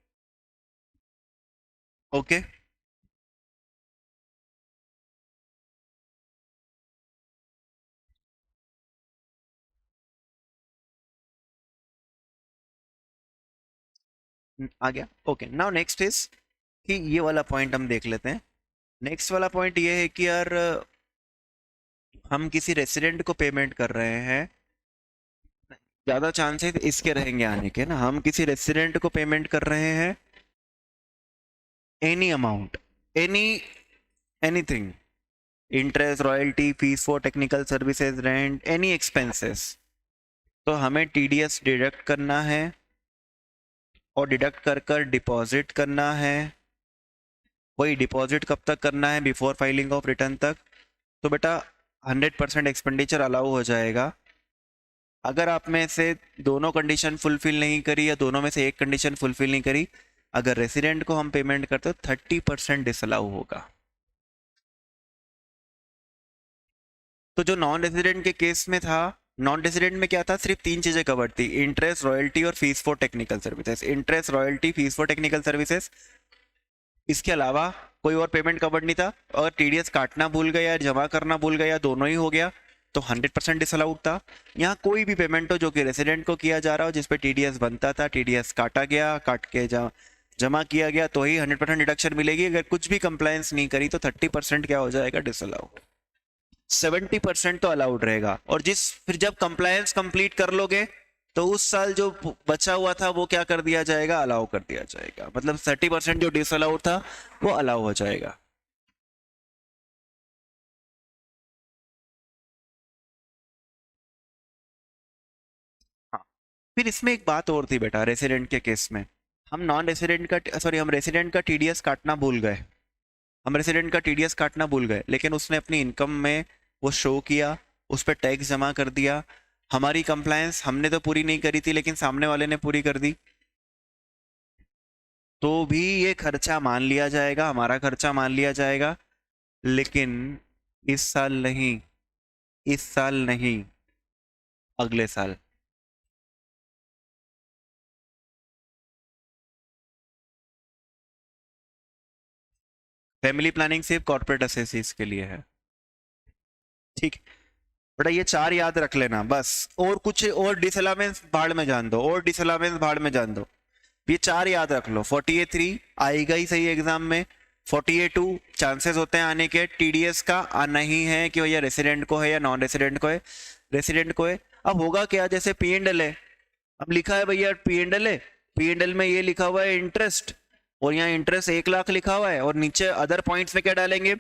ओके, आ गया। ओके, नाउ नेक्स्ट इज कि ये वाला पॉइंट हम देख लेते हैं। नेक्स्ट वाला पॉइंट ये है कि यार हम किसी रेसिडेंट को पेमेंट कर रहे हैं, ज्यादा चांसेस इसके रहेंगे आने के ना, हम किसी रेसिडेंट को पेमेंट कर रहे हैं any amount, any anything, interest, royalty, fees for technical services, rent, any expenses, तो हमें टीडीएस डिडक्ट करना है और डिडक्ट कर कर डिपॉजिट करना है। वही डिपॉजिट कब तक करना है, बिफोर फाइलिंग ऑफ रिटर्न तक। तो बेटा 100% एक्सपेंडिचर अलाउ हो जाएगा। अगर आप में से दोनों कंडीशन फुलफिल नहीं करी या दोनों में से एक कंडीशन फुलफिल नहीं करी, अगर रेसिडेंट को हम पेमेंट करते हो 30% डिसअलाउ होगा। तो जो नॉन रेजिडेंट के केस में था, नॉन रेजिडेंट में क्या था, सिर्फ 3 चीजें कवर थी, इंटरेस्ट, रॉयल्टी और fees for technical services. Interest, royalty, fees for technical services, इसके अलावा कोई और पेमेंट कवर्ड नहीं था। अगर टीडीएस काटना भूल गया या जमा करना भूल गया, दोनों ही हो गया, तो 100% डिसअलाउड था। यहाँ कोई भी पेमेंट हो जो कि रेसिडेंट को किया जा रहा हो, जिसपे टीडीएस बनता था, टीडीएस काटा गया, काट के जमा किया गया, तो ही 100% डिडक्शन मिलेगी। अगर कुछ भी कंप्लायंस नहीं करी तो 30% क्या हो जाएगा, डिसअलाउ। 70% तो अलाउड रहेगा। और फिर जब कंप्लायंस कंप्लीट कर लोगे तो उस साल जो बचा हुआ था वो क्या कर दिया जाएगा, अलाउ कर दिया जाएगा। मतलब 30% जो डिसअलाउड था वो अलाउ हो जाएगा। हाँ, फिर इसमें एक बात और थी बेटा, रेसिडेंट के केस में हम नॉन रेसिडेंट का सॉरी हम रेसिडेंट का टीडीएस काटना भूल गए, हम रेसिडेंट का टीडीएस काटना भूल गए, लेकिन उसने अपनी इनकम में वो शो किया, उस पर टैक्स जमा कर दिया। हमारी कंप्लायंस हमने तो पूरी नहीं करी थी, लेकिन सामने वाले ने पूरी कर दी, तो भी ये खर्चा मान लिया जाएगा, हमारा खर्चा मान लिया जाएगा। लेकिन इस साल नहीं, इस साल नहीं, अगले साल। फैमिली प्लानिंग सिर्फ कॉर्पोरेट असेसीज के लिए है, ठीक। बेटा ये 4 याद रख लेना बस, और कुछ और डिसअलावेंस भाड़ में जान दो, और डिसअलावेंस भाड़ में जान दो, ये 4 याद रख लो। 48-3 आएगा ही सही एग्जाम में, 48-2 चांसेस होते हैं आने के, टीडीएस का आना ही है कि भैया रेसिडेंट को है या नॉन रेसिडेंट को है, रेसिडेंट को है। अब होगा क्या, जैसे पी एंड एल है, अब लिखा है भैया पी एंड एल है, पी एंड एल में ये लिखा हुआ है इंटरेस्ट, और यहाँ इंटरेस्ट 1 लाख लिखा हुआ है, और नीचे अदर पॉइंट्स में क्या डालेंगे,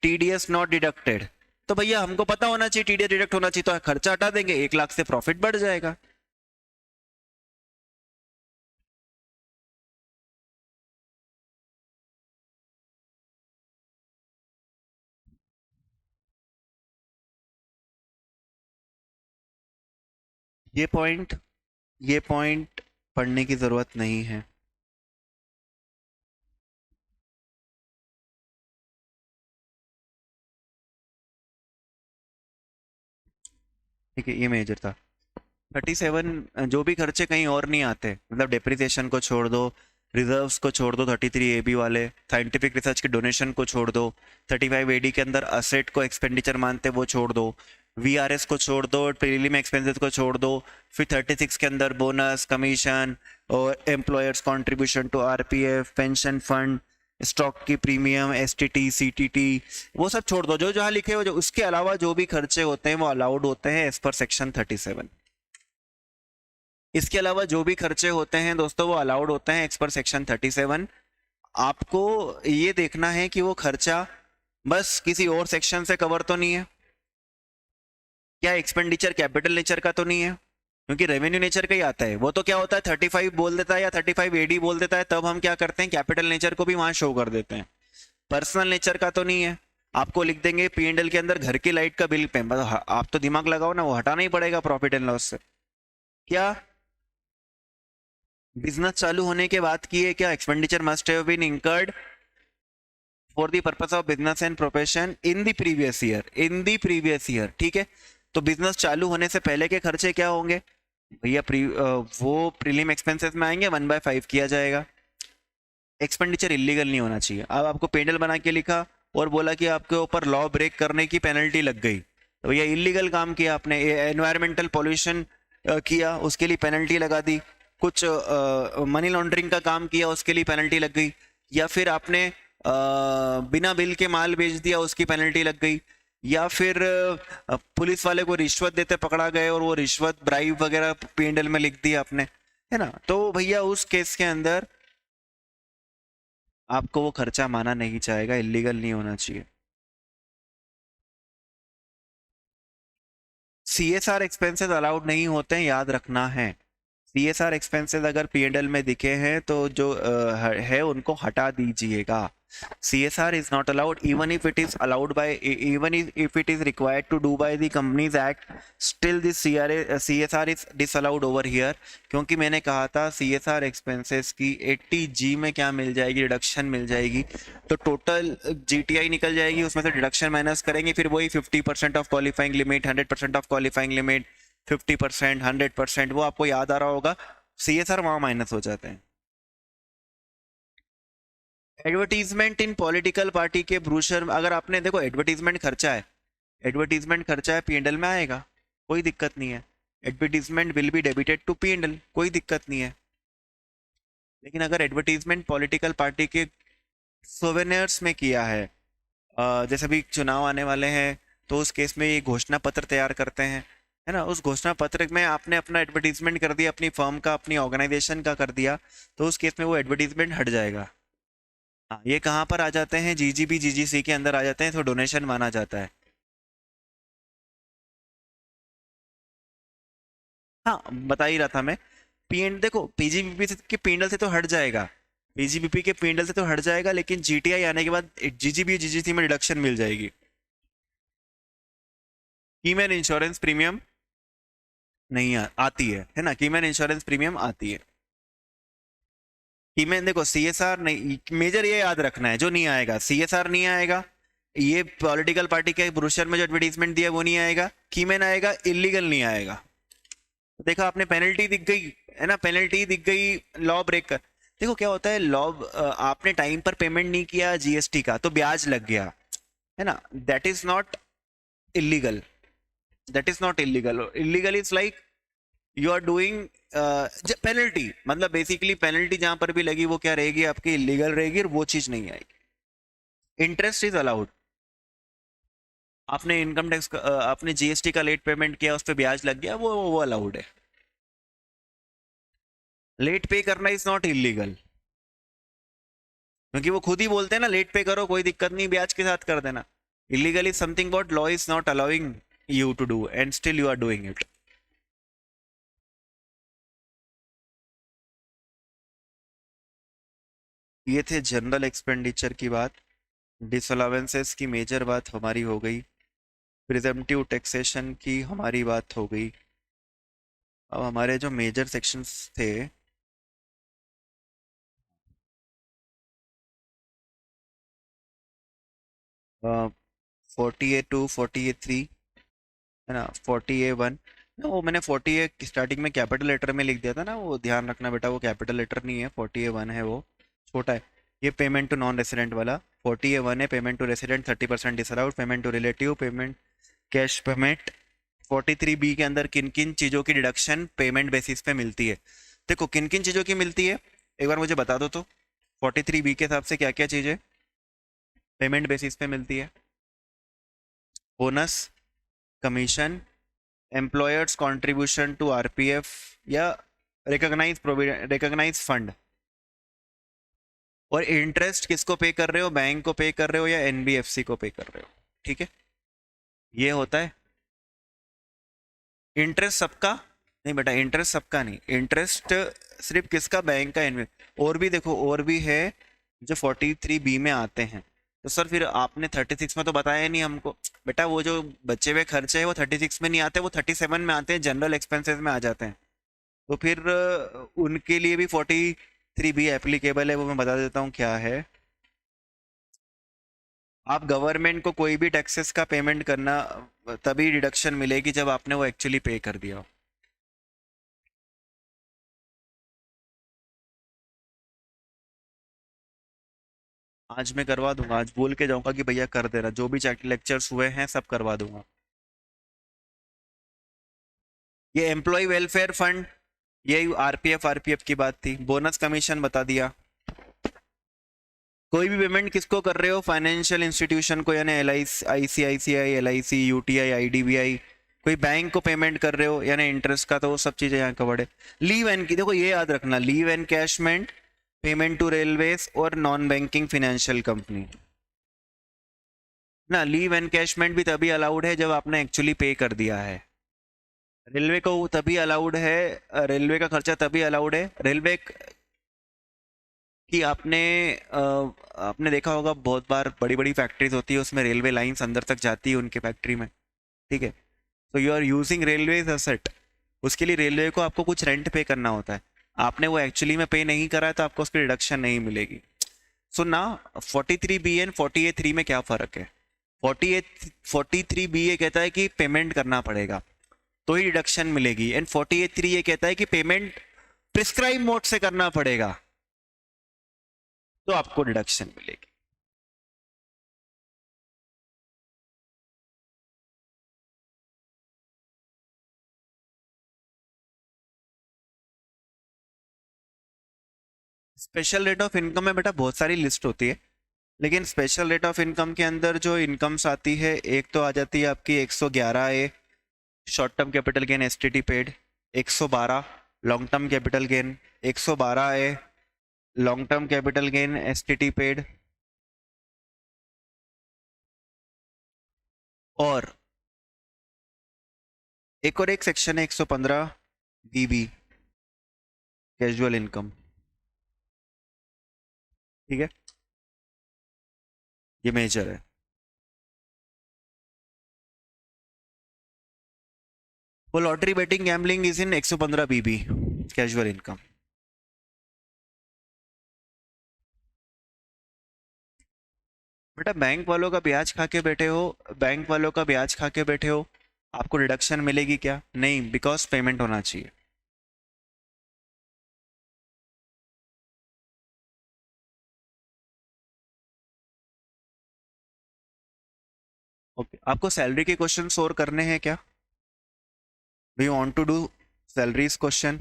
टीडीएस नॉट डिडक्टेड। तो भैया हमको पता होना चाहिए टीडीएस डिडक्ट होना चाहिए, तो खर्चा हटा देंगे, 1 लाख से प्रॉफिट बढ़ जाएगा। ये पॉइंट, ये पॉइंट पढ़ने की जरूरत नहीं है। ठीक है, ये मेजर था। 37 जो भी खर्चे कहीं और नहीं आते, मतलब डेप्रिसिएशन को छोड़ दो, रिजर्व्स को छोड़ दो, 33 एबी वाले, साइंटिफिक रिसर्च के डोनेशन को छोड़ दो, 35 एडी के अंदर असेट को एक्सपेंडिचर मानते वो छोड़ दो, वीआरएस को छोड़ दो, प्रीलिम एक्सपेंसेस को छोड़ दो, फिर 36 के अंदर बोनस, कमीशन और employers contribution to RPF, pension fund, stock की प्रीमियम, एसटीटी, सीटीटी, वो सब छोड़ दो, जो जहाँ लिखे हो, जो उसके अलावा जो भी खर्चे होते हैं वो अलाउड होते हैं एज पर सेक्शन 37। इसके अलावा जो भी खर्चे होते हैं दोस्तों वो अलाउड होते हैं एज पर सेक्शन 37। आपको ये देखना है कि वो खर्चा बस किसी और सेक्शन से कवर तो नहीं है, क्या एक्सपेंडिचर कैपिटल नेचर का तो नहीं है, क्योंकि रेवेन्यू नेचर का ही आता है। वो तो क्या होता है 35 बोल देता है या 35 एडी बोल देता है, तब हम क्या करते हैं कैपिटल नेचर को भी वहां शो कर देते हैं। पर्सनल नेचर का तो नहीं है। आपको लिख देंगे P&L के अंदर घर की लाइट का बिल पे, मतलब आप तो दिमाग लगाओ ना, वो हटाना ही पड़ेगा प्रॉफिट एंड लॉस से। क्या बिजनेस चालू होने के बाद की है, क्या expenditure must have been incurred for the purpose of business and profession in the previous year, in the previous year, ठीक है। तो बिजनेस चालू होने से पहले के खर्चे क्या होंगे भैया, वो प्रीलिम एक्सपेंसेस में आएंगे, 1/5 किया जाएगा। एक्सपेंडिचर इलीगल नहीं होना चाहिए। अब आपको पेंडल बना के लिखा और बोला कि आपके ऊपर लॉ ब्रेक करने की पेनल्टी लग गई, तो भैया इलीगल काम किया आपने, एनवायरमेंटल पॉल्यूशन किया उसके लिए पेनल्टी लगा दी, कुछ मनी लॉन्ड्रिंग का काम किया उसके लिए पेनल्टी लग गई, या फिर आपने बिना बिल के माल बेच दिया उसकी पेनल्टी लग गई, या फिर पुलिस वाले को रिश्वत देते पकड़ा गए और वो रिश्वत ब्राइब वगैरह P&L में लिख दिया आपने, है ना, तो भैया उस केस के अंदर आपको वो खर्चा माना नहीं जाएगा, इलीगल नहीं होना चाहिए। CSR एक्सपेंसेस अलाउड नहीं होते हैं, याद रखना है। CSR एक्सपेंसेस अगर P&L में दिखे हैं तो जो है उनको हटा दीजिएगा। CSR is not allowed even if it is allowed by, even if it is required to do by the Companies Act, still this CSR is disallowed over here। क्योंकि मैंने कहा था CSR एक्सपेंसेस की 80G में क्या मिल जाएगी, डिडक्शन मिल जाएगी, तो टोटल GTI निकल जाएगी, उसमें से डिडक्शन माइनस करेंगे, फिर वही 50% of qualifying limit, 100% of qualifying limit, 50%, 100%, वो आपको याद आ रहा होगा, CSR वहां माइनस हो जाते हैं। एडवर्टीजमेंट इन पॉलिटिकल पार्टी के ब्रोशर, अगर आपने देखो एडवर्टीजमेंट खर्चा है, एडवर्टीजमेंट खर्चा है, P&L में आएगा, कोई दिक्कत नहीं है। Advertisement will be debited to P&L, कोई दिक्कत नहीं है। लेकिन अगर एडवर्टीजमेंट पॉलिटिकल पार्टी के सोवेनियर्स में किया है, जैसे भी चुनाव आने वाले हैं, तो उस केस में ये घोषणा पत्र तैयार करते हैं, है ना, उस घोषणा पत्र में आपने अपना एडवर्टीजमेंट कर दिया, अपनी फर्म का, अपनी ऑर्गेनाइजेशन का कर दिया, तो उस केस में वो एडवर्टीजमेंट हट जाएगा। हाँ, ये कहाँ पर आ जाते हैं, GGB GGC के अंदर आ जाते हैं, तो डोनेशन माना जाता है। हाँ, बता ही रहा था मैं। देखो PGBP के P&L से तो हट जाएगा, PGBP के P&L से तो हट जाएगा, लेकिन GTI आने के बाद GGB GGC में डिडक्शन मिल जाएगी। कीमैन इंश्योरेंस प्रीमियम नहीं आती है ना, कीमैन इंश्योरेंस प्रीमियम आती है। कीमैन देखो CSR नहीं, मेजर ये याद रखना है, जो नहीं आएगा CSR नहीं आएगा, ये पॉलिटिकल पार्टी के ब्रोशर में जो एडवर्टीजमेंट दिया वो नहीं आएगा, कीमैन आएगा, इलीगल नहीं आएगा। देखा आपने, पेनल्टी दिख गई, है ना, पेनल्टी दिख गई, लॉ ब्रेक कर। देखो क्या होता है, लॉ आपने टाइम पर पेमेंट नहीं किया GST का तो ब्याज लग गया, है ना, that is not illegal, that is not illegal. Illegal is like you are doing penalty, मतलब बेसिकली पेनल्टी जहां पर भी लगी वो क्या रहेगी, आपकी इलीगल रहेगी, और वो चीज नहीं आएगी। इंटरेस्ट इज अलाउड, आपने इनकम टैक्स आपने GST का लेट पेमेंट किया, उस पर ब्याज लग गया, वो अलाउड है। लेट पे करना इज नॉट इलीगल, क्योंकि वो खुद ही बोलते हैं ना, लेट पे करो कोई दिक्कत नहीं, ब्याज के साथ कर देना। Illegal is something what law is not allowing you to do and still you are doing it. ये थे जनरल एक्सपेंडिचर की बात, डिसअलावेंसेस की मेजर बात हमारी हो गई, प्रिजम्पटिव टैक्सेशन की हमारी बात हो गई। अब हमारे जो मेजर सेक्शंस थे, 48 2 48 3, है ना, 48 1, वो मैंने 48 स्टार्टिंग में कैपिटल लेटर में लिख दिया था ना, वो ध्यान रखना बेटा, वो कैपिटल लेटर नहीं है, 48 1 है, वो छोटा है। ये पेमेंट टू नॉन रेसिडेंट वाला 48 1 है, payment to resident 30% disallowed, payment to relative, payment cash payment. 43B के अंदर किन किन चीज़ों की डिडक्शन पेमेंट बेसिस पे मिलती है, देखो किन किन चीज़ों की मिलती है, एक बार मुझे बता दो तो। 43B के हिसाब से क्या क्या चीज़ें पेमेंट बेसिस पे मिलती है? Bonus, commission, employer's contribution to RPF, या रिकॉग्नाइज फंड। और इंटरेस्ट किसको पे कर रहे हो? बैंक को पे कर रहे हो या एनबीएफसी को पे कर रहे हो? ठीक है, ये होता है इंटरेस्ट सबका। नहीं बेटा, इंटरेस्ट सबका नहीं, इंटरेस्ट सिर्फ किसका? बैंक का, एनबी। और भी देखो, और भी है जो 43B में आते हैं। तो सर फिर आपने 36 में तो बताया नहीं हमको। बेटा वो जो बचे हुए खर्चे हैं वो 36 में नहीं आते, वो 37 में आते हैं, जनरल एक्सपेंसेस में आ जाते हैं। तो फिर उनके लिए भी 43B एप्लीकेबल है, वो मैं बता देता हूँ क्या है। आप गवर्नमेंट को कोई भी टैक्सेस का पेमेंट करना, तभी डिडक्शन मिलेगी जब आपने वो एक्चुअली पे कर दिया हो। आज मैं करवा दूंगा, आज बोल के जाऊंगा कि भैया कर देना, जो भी लेक्चर्स हुए हैं सब करवा दूंगा। ये एम्प्लॉय वेलफेयर फंड, ये आरपीएफ की बात थी। बोनस कमीशन बता दिया। कोई भी पेमेंट किसको कर रहे हो? फाइनेंशियल इंस्टीट्यूशन को, यानी L ICICI, LIC, UTI, IDBI. कोई बैंक को पेमेंट कर रहे हो यानी इंटरेस्ट का, तो वो सब चीजें यहाँ कवर्ड है। लीव एंड की देखो, ये याद रखना, leave encashment, payment to railways और नॉन बैंकिंग फाइनेंशियल कंपनी ना। लीव एनकैशमेंट भी तभी अलाउड है जब आपने एक्चुअली पे कर दिया है। रेलवे को तभी अलाउड है, रेलवे का खर्चा तभी अलाउड है। रेलवे कि आपने देखा होगा बहुत बार, बड़ी बड़ी फैक्ट्रीज होती है, उसमें रेलवे लाइंस अंदर तक जाती है उनके फैक्ट्री में। ठीक है, तो you are using railway as asset. उसके लिए रेलवे को आपको कुछ रेंट पे करना होता है। आपने वो एक्चुअली में पे नहीं करा है तो आपको उसकी रिडक्शन नहीं मिलेगी। सो ना, 43B एंड 48(3) में क्या फ़र्क है? 43B ये कहता है कि पेमेंट करना पड़ेगा तो ही डिडक्शन मिलेगी, एंड 48(3) ये कहता है कि पेमेंट प्रिस्क्राइब मोड से करना पड़ेगा तो आपको डिडक्शन मिलेगी। स्पेशल रेट ऑफ इनकम में बेटा बहुत सारी लिस्ट होती है, लेकिन स्पेशल रेट ऑफ इनकम के अंदर जो इनकम्स आती है, एक तो आ जाती है आपकी 111A short term capital gain STT paid, 112 long term capital gain, 112A long term capital gain STT paid, और एक सेक्शन है 115BB कैजुअल इनकम। ठीक है, ये मेजर है। वो lottery betting gambling is in 115BB casual income. बेटा बैंक वालों का ब्याज खा के बैठे हो, बैंक वालों का ब्याज खा के बैठे हो, आपको डिडक्शन मिलेगी क्या? नहीं, बिकॉज पेमेंट होना चाहिए। ओके, आपको सैलरी के क्वेश्चन सोर करने हैं क्या? Do you want to do salaries question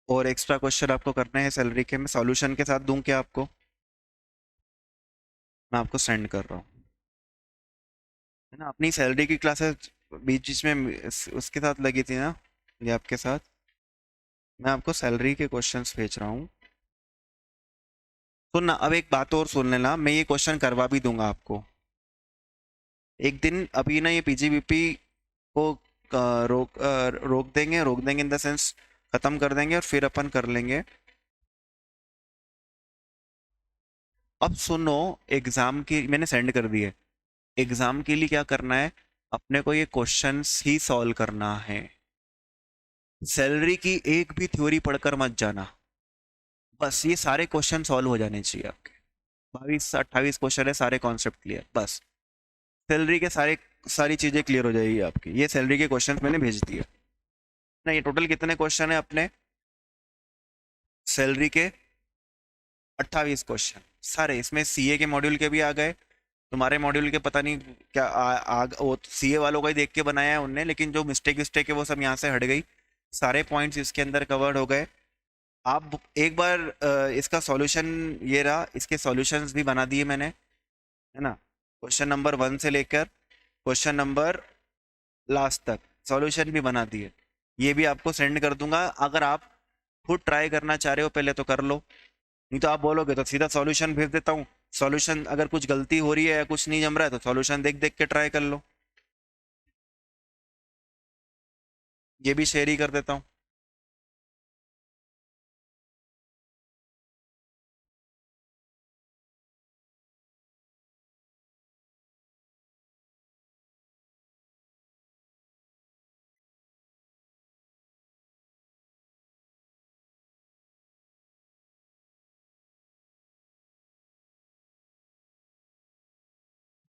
और एक्स्ट्रा क्वेश्चन आपको करने हैं सैलरी के? मैं सॉल्यूशन के साथ दूं क्या आपको? मैं आपको सेंड कर रहा हूँ, है ना। अपनी सैलरी की क्लासेस बीच बीच में उसके साथ लगी थी ना, ये आपके साथ। मैं आपको सैलरी के क्वेश्चंस भेज रहा हूँ। सुन ना, अब एक बात और सुन लेना, मैं ये क्वेश्चन करवा भी दूंगा आपको एक दिन। अभी ना ये पीजीबीपी को रोक देंगे इन द सेंस खत्म कर देंगे, और फिर अपन कर लेंगे। अब सुनो, एग्जाम की मैंने सेंड कर दी है। एग्जाम के लिए क्या करना है? अपने को ये क्वेश्चंस ही सॉल्व करना है। सैलरी की एक भी थ्योरी पढ़कर मत जाना, बस ये सारे क्वेश्चन सॉल्व हो जाने चाहिए आपके। 22-28 क्वेश्चन है, सारे कॉन्सेप्ट क्लियर, बस सैलरी के सारी चीजें क्लियर हो जाएगी आपकी। ये सैलरी के क्वेश्चन मैंने भेज दिए ना। ये टोटल कितने क्वेश्चन है अपने सैलरी के? 28 क्वेश्चन सारे। इसमें सीए के मॉड्यूल के भी आ गए, तुम्हारे मॉड्यूल के पता नहीं क्या वो सीए वालों का ही देख के बनाया है उनने, लेकिन जो मिस्टेक विस्टेक है वो सब यहाँ से हट गई। सारे पॉइंट्स इसके अंदर कवर्ड हो गए। आप एक बार इसका सॉल्यूशन, ये रहा, इसके सॉल्यूशंस भी बना दिए मैंने, है ना। क्वेश्चन नंबर 1 से लेकर क्वेश्चन नंबर लास्ट तक सॉल्यूशन भी बना दिए। ये भी आपको सेंड कर दूंगा, अगर आप खुद ट्राई करना चाह रहे हो पहले तो कर लो, नहीं तो आप बोलोगे तो सीधा सॉल्यूशन भेज देता हूँ। सॉल्यूशन अगर कुछ गलती हो रही है या कुछ नहीं जम रहा है तो सॉल्यूशन देख देख के ट्राई कर लो। ये भी शेयर ही कर देता हूँ।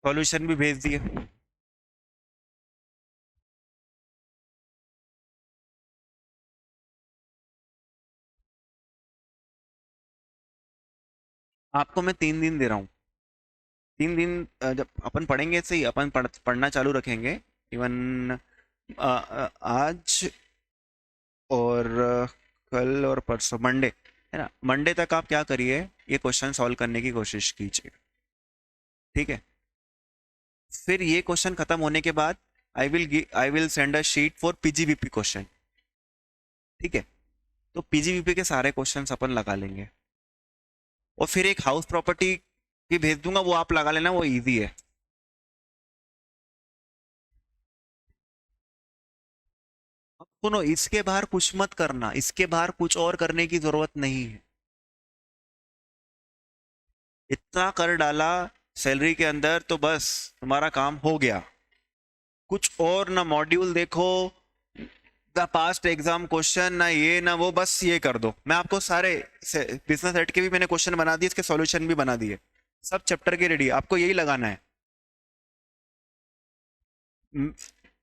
सॉल्यूशन भी भेज दिए। आपको मैं 3 दिन दे रहा हूँ। 3 दिन जब अपन पढ़ेंगे सही, अपन पढ़ना चालू रखेंगे। इवन आज और कल और परसों मंडे, है ना, मंडे तक आप क्या करिए, ये क्वेश्चन सॉल्व करने की कोशिश कीजिए, ठीक है। फिर ये क्वेश्चन खत्म होने के बाद I will send a sheet for PGBP question, ठीक है। तो पीजीबीपी के सारे क्वेश्चंस अपन लगा लेंगे, और फिर एक हाउस प्रॉपर्टी की भेज दूंगा, वो आप लगा लेना, वो इजी है। अब सुनो, इसके बाहर कुछ मत करना, इसके बाहर कुछ और करने की जरूरत नहीं है। इतना कर डाला सैलरी के अंदर तो बस तुम्हारा काम हो गया। कुछ और ना मॉड्यूल देखो, द पास्ट एग्जाम क्वेश्चन, ना ये ना वो, बस ये कर दो। मैं आपको सारे बिजनेस सेट के भी मैंने क्वेश्चन बना दिए, इसके सॉल्यूशन भी बना दिए, सब चैप्टर के रेडी, आपको यही लगाना है। म,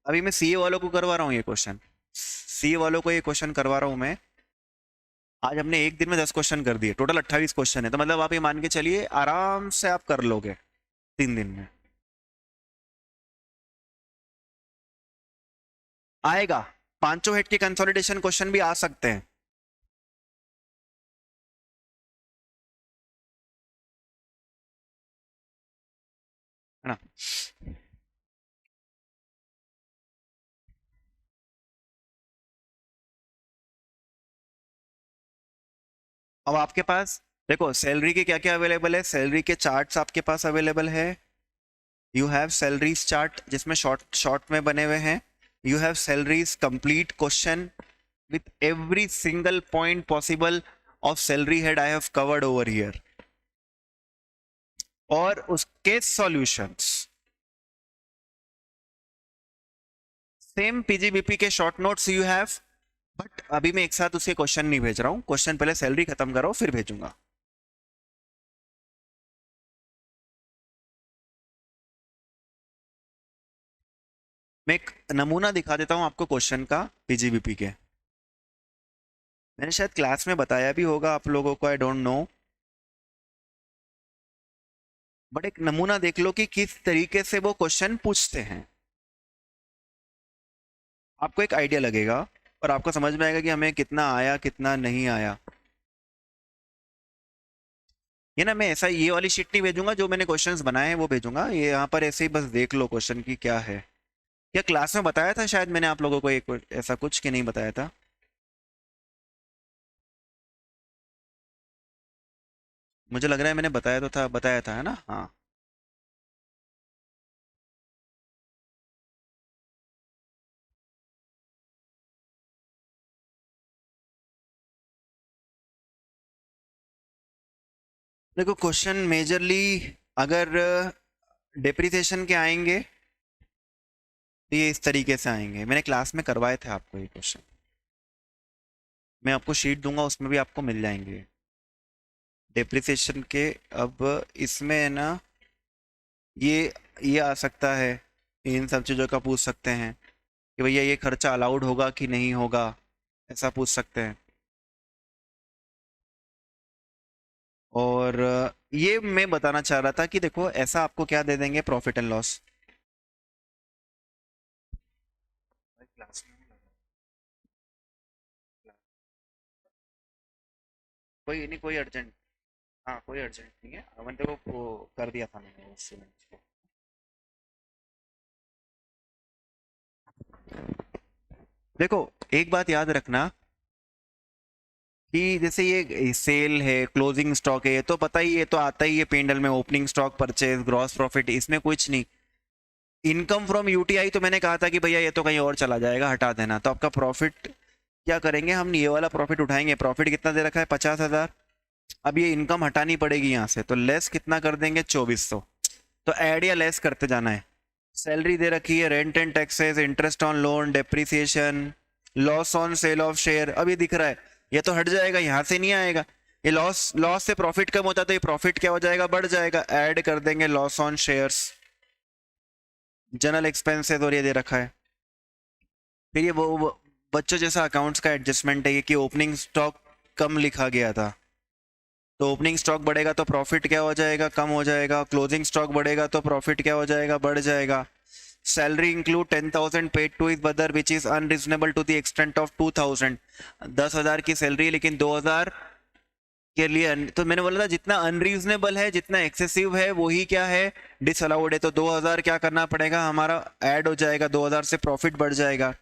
अभी मैं सीए वालों को करवा रहा हूँ ये क्वेश्चन, सीए वालों को ये क्वेश्चन करवा रहा हूँ मैं। आज हमने एक दिन में 10 क्वेश्चन कर दिए, टोटल 28 क्वेश्चन है, तो मतलब आप ये मान के चलिए आराम से आप कर लोगे 3 दिन में। आएगा, पांचों हेड के कंसोलिडेशन क्वेश्चन भी आ सकते हैं। है ना। अब आपके पास देखो सैलरी के क्या क्या अवेलेबल है, सैलरी के चार्ट्स आपके पास अवेलेबल है। यू हैव सैलरीज चार्ट जिसमें शॉर्ट शॉर्ट में बने हुए हैं। You have salaries complete question with every single point possible of salary head I have covered over here, और उसके सॉल्यूशंस सेम पीजीबीपी के short notes you have. But अभी मैं एक साथ उसके क्वेश्चन नहीं भेज रहा हूँ, क्वेश्चन पहले सैलरी खत्म करो फिर भेजूंगा। मैं एक नमूना दिखा देता हूँ आपको क्वेश्चन का पीजीबीपी के। मैंने शायद क्लास में बताया भी होगा आप लोगों को, आई डोंट नो, बट एक नमूना देख लो कि किस तरीके से वो क्वेश्चन पूछते हैं, आपको एक आइडिया लगेगा और आपको समझ में आएगा कि हमें कितना आया कितना नहीं आया। ये ना, मैं ऐसा ये वाली शीट नहीं भेजूंगा, जो मैंने क्वेश्चंस बनाए हैं वो भेजूंगा, ये यहाँ पर ऐसे ही बस देख लो क्वेश्चन की क्या है। या क्लास में बताया था शायद मैंने आप लोगों को एक ऐसा कुछ कि नहीं बताया था। मुझे लग रहा है मैंने बताया तो था, बताया था, है ना, हाँ। देखो क्वेश्चन मेजरली अगर डिप्रिसिएशन के आएंगे तो ये इस तरीके से आएंगे, मैंने क्लास में करवाए थे आपको ये क्वेश्चन, मैं आपको शीट दूंगा उसमें भी आपको मिल जाएंगे डिप्रिसिएशन के। अब इसमें है ना, ये आ सकता है, इन सब चीज़ों का पूछ सकते हैं कि भैया ये खर्चा अलाउड होगा कि नहीं होगा, ऐसा पूछ सकते हैं। और ये मैं बताना चाह रहा था कि देखो ऐसा आपको क्या दे देंगे, प्रॉफिट एंड लॉस। क्लास में कोई नहीं, कोई अर्जेंट, हाँ कोई अर्जेंट नहीं है, अपन देखो वो कर दिया था मैंने उससे को। देखो एक बात याद रखना कि जैसे ये सेल है, क्लोजिंग स्टॉक है, ये तो पता ही, ये तो आता ही है पेंडल में, opening stock, purchase, gross profit, इसमें कुछ नहीं। इनकम फ्रॉम यूटीआई तो मैंने कहा था कि भैया ये तो कहीं और चला जाएगा, हटा देना। तो आपका प्रॉफिट क्या करेंगे हम, ये वाला प्रॉफिट उठाएंगे। प्रॉफिट कितना दे रखा है, 50,000। अब ये इनकम हटानी पड़ेगी यहाँ से, तो लेस कितना कर देंगे, 2400। तो ऐड या लेस करते जाना है। सैलरी दे रखी है, rent and taxes, interest on loan, depreciation, loss on sale of share. अब ये दिख रहा है, ये तो हट जाएगा, यहाँ से नहीं आएगा। ये लॉस लॉस से प्रॉफिट कम होता है, तो ये प्रॉफिट क्या हो जाएगा, बढ़ जाएगा। ऐड कर देंगे loss on shares, general expenses, और ये दे रखा है। फिर ये वो बच्चों जैसा अकाउंट्स का एडजस्टमेंट है ये, कि ओपनिंग स्टॉक कम लिखा गया था, तो ओपनिंग स्टॉक बढ़ेगा तो प्रॉफिट क्या हो जाएगा, कम हो जाएगा। क्लोजिंग स्टॉक बढ़ेगा तो प्रॉफिट क्या हो जाएगा, बढ़ जाएगा। Salary include 10,000 paid to is brother which is unreasonable to the extent of 2,000। 10,000 की सैलरी लेकिन 2,000 के लिए तो मैंने बोला था जितना अनरीजनेबल है, जितना एक्सेसिव है, वही क्या है, डिसअलाउड है। तो 2,000 क्या करना पड़ेगा हमारा, ऐड हो जाएगा, 2,000 से प्रॉफिट बढ़ जाएगा।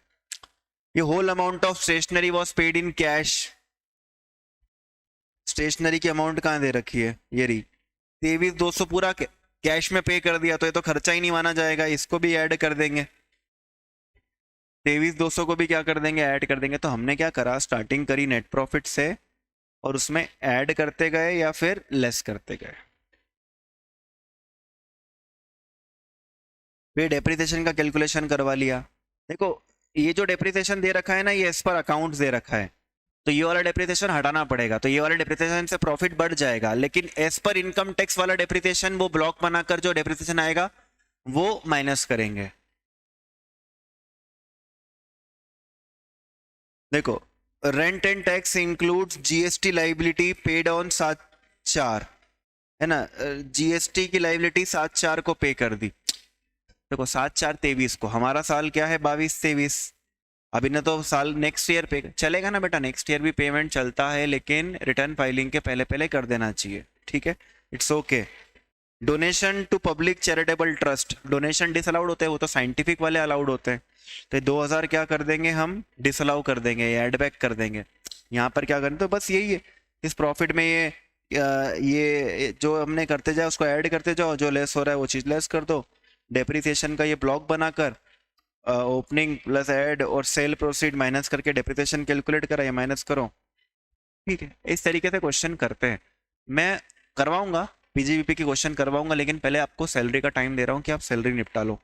ये whole amount of stationery was paid in cash. Stationery की अमाउंट कहाँ दे रखी है, ये रही 23,200, पूरा कैश में पे कर दिया, तो ये तो खर्चा ही नहीं माना जाएगा, इसको भी ऐड कर देंगे। 23,200 को भी क्या कर देंगे, ऐड कर देंगे। तो हमने क्या करा, स्टार्टिंग करी नेट प्रॉफिट से, और उसमें ऐड करते गए या फिर लेस करते गए। फिर डेप्रिसिएशन का कैलकुलेशन करवा लिया। देखो ये जो डेप्रिसिएशन दे रखा है ना, ये एज पर अकाउंट दे रखा है, तो ये वाला डेप्रिसिएशन हटाना पड़ेगा। तो ये वाला डेप्रिसिएशन से प्रॉफिट बढ़ जाएगा, लेकिन एज पर इनकम टैक्स वाला डेप्रिसिएशन, वो ब्लॉक बनाकर जो डेप्रिसिएशन आएगा वो माइनस करेंगे। देखो rent and tax includes GST liability paid on 7/4, है ना। जीएसटी की लाइबिलिटी 7/4 को पे कर दी। देखो 7/4 23 को, हमारा साल क्या है, 22-23। अभी ना तो साल नेक्स्ट ईयर पे चलेगा ना बेटा, नेक्स्ट ईयर भी पेमेंट चलता है, लेकिन रिटर्न फाइलिंग के पहले पहले कर देना चाहिए, ठीक है, it's okay. Donation to public charitable trust, donation disallowed होते हैं, वो तो साइंटिफिक वाले अलाउड होते हैं। तो 2,000 क्या कर देंगे हम, डिसअलाउ कर देंगे, ऐड बैक कर देंगे। यहाँ पर क्या करें, तो बस यही है, इस प्रॉफिट में ये जो हमने करते जाए उसको ऐड करते जाओ, जो लेस हो रहा है वो चीज़ लेस कर दो। डेप्रिसिएशन का ये ब्लॉक बनाकर ओपनिंग प्लस ऐड और सेल प्रोसीड माइनस करके डेप्रिसिएशन कैलकुलेट करा, या माइनस करो, ठीक है। इस तरीके से क्वेश्चन करते हैं। मैं करवाऊंगा पीजीबीपी की क्वेश्चन करवाऊंगा, लेकिन पहले आपको सैलरी का टाइम दे रहा हूँ कि आप सैलरी निपटा लो।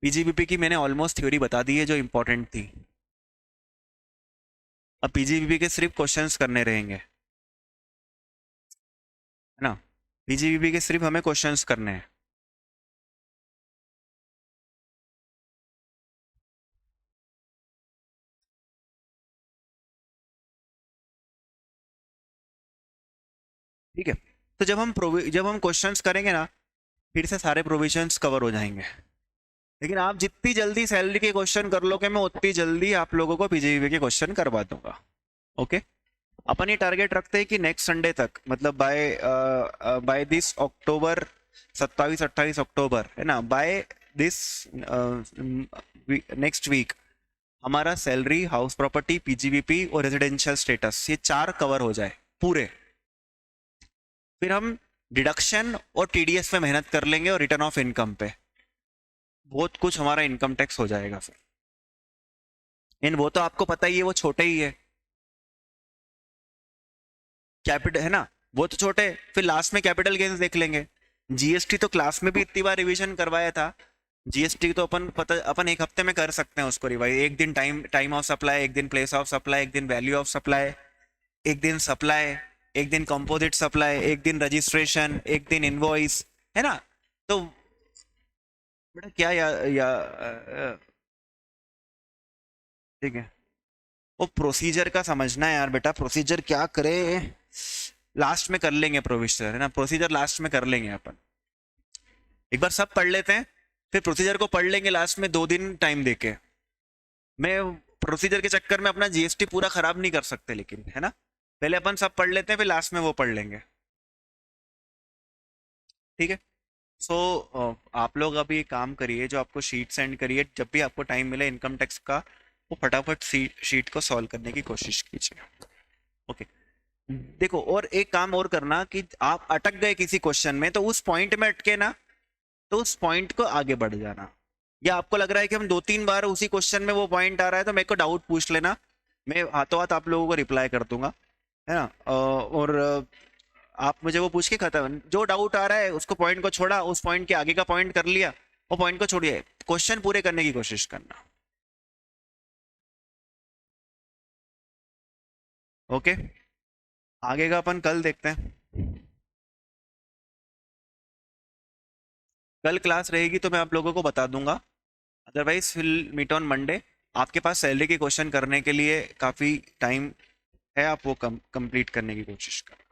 पीजीबीपी की मैंने ऑलमोस्ट थ्योरी बता दी है जो इंपॉर्टेंट थी। अब पीजीबीपी के सिर्फ क्वेश्चंस करने रहेंगे, है ना। पीजीबीपी के सिर्फ हमें क्वेश्चंस करने हैं। ठीक है, तो जब हम क्वेश्चंस करेंगे ना, फिर से सारे प्रोविजंस कवर हो जाएंगे। लेकिन आप जितनी जल्दी सैलरी के क्वेश्चन कर लोगे, मैं उतनी जल्दी आप लोगों को पीजीबीपी के क्वेश्चन करवा दूंगा। ओके, अपन ये टारगेट रखते हैं कि नेक्स्ट संडे तक, मतलब बाय दिस अक्टूबर, 27-28 अक्टूबर, है ना, बाय दिस नेक्स्ट वीक हमारा सैलरी, हाउस प्रॉपर्टी, पीजीबीपी और रेजिडेंशियल स्टेटस, ये 4 कवर हो जाए पूरे। फिर हम डिडक्शन और टीडीएस पे मेहनत कर लेंगे, और रिटर्न ऑफ इनकम पे बहुत कुछ हमारा इनकम टैक्स हो जाएगा फिर। इन वो तो आपको पता ही है, वो छोटे ही है, कैपिटल है ना, वो तो छोटे। फिर लास्ट में कैपिटल गेन्स देख लेंगे। जीएसटी तो क्लास में भी इतनी बार रिवीजन करवाया था। जीएसटी तो अपन एक हफ्ते में कर सकते हैं उसको रिवाइज। एक दिन टाइम ऑफ सप्लाई, एक दिन प्लेस ऑफ सप्लाई, एक दिन वैल्यू ऑफ सप्लाई, एक दिन सप्लाई, एक दिन कंपोजिट सप्लाई, एक दिन रजिस्ट्रेशन, एक दिन इनवॉइस, है ना। तो बेटा क्या ठीक है, वो प्रोसीजर का समझना है यार बेटा, प्रोसीजर क्या करे, लास्ट में कर लेंगे प्रोविजन, है ना, प्रोसीजर लास्ट में कर लेंगे अपन। एक बार सब पढ़ लेते हैं, फिर प्रोसीजर को पढ़ लेंगे लास्ट में, 2 दिन टाइम देके। मैं प्रोसीजर के चक्कर में अपना जीएसटी पूरा खराब नहीं कर सकते, लेकिन है ना, पहले अपन सब पढ़ लेते हैं, फिर लास्ट में वो पढ़ लेंगे, ठीक है? सो आप लोग अभी एक काम करिए, जो आपको शीट सेंड करिए जब भी आपको टाइम मिले इनकम टैक्स का, वो फटाफट शीट को सॉल्व करने की कोशिश कीजिए। ओके, देखो और एक काम और करना कि आप अटक गए किसी क्वेश्चन में तो उस पॉइंट में अटके ना, तो उस पॉइंट को आगे बढ़ जाना। या आपको लग रहा है कि हम 2-3 बार उसी क्वेश्चन में वो पॉइंट आ रहा है तो मेरे को डाउट पूछ लेना, मैं हाथों हाथ आप लोगों को रिप्लाई कर दूंगा, है ना? और आप मुझे वो पूछ के खत्म, जो डाउट आ रहा है उसको पॉइंट को छोड़ा, उस पॉइंट के आगे का पॉइंट कर लिया, वो पॉइंट को छोड़िए, क्वेश्चन पूरे करने की कोशिश करना। ओके, आगे का अपन कल देखते हैं। कल क्लास रहेगी तो मैं आप लोगों को बता दूंगा, otherwise will meet on Monday. आपके पास सैलरी के क्वेश्चन करने के लिए काफ़ी टाइम है, आप वो कंप्लीट करने की कोशिश करें।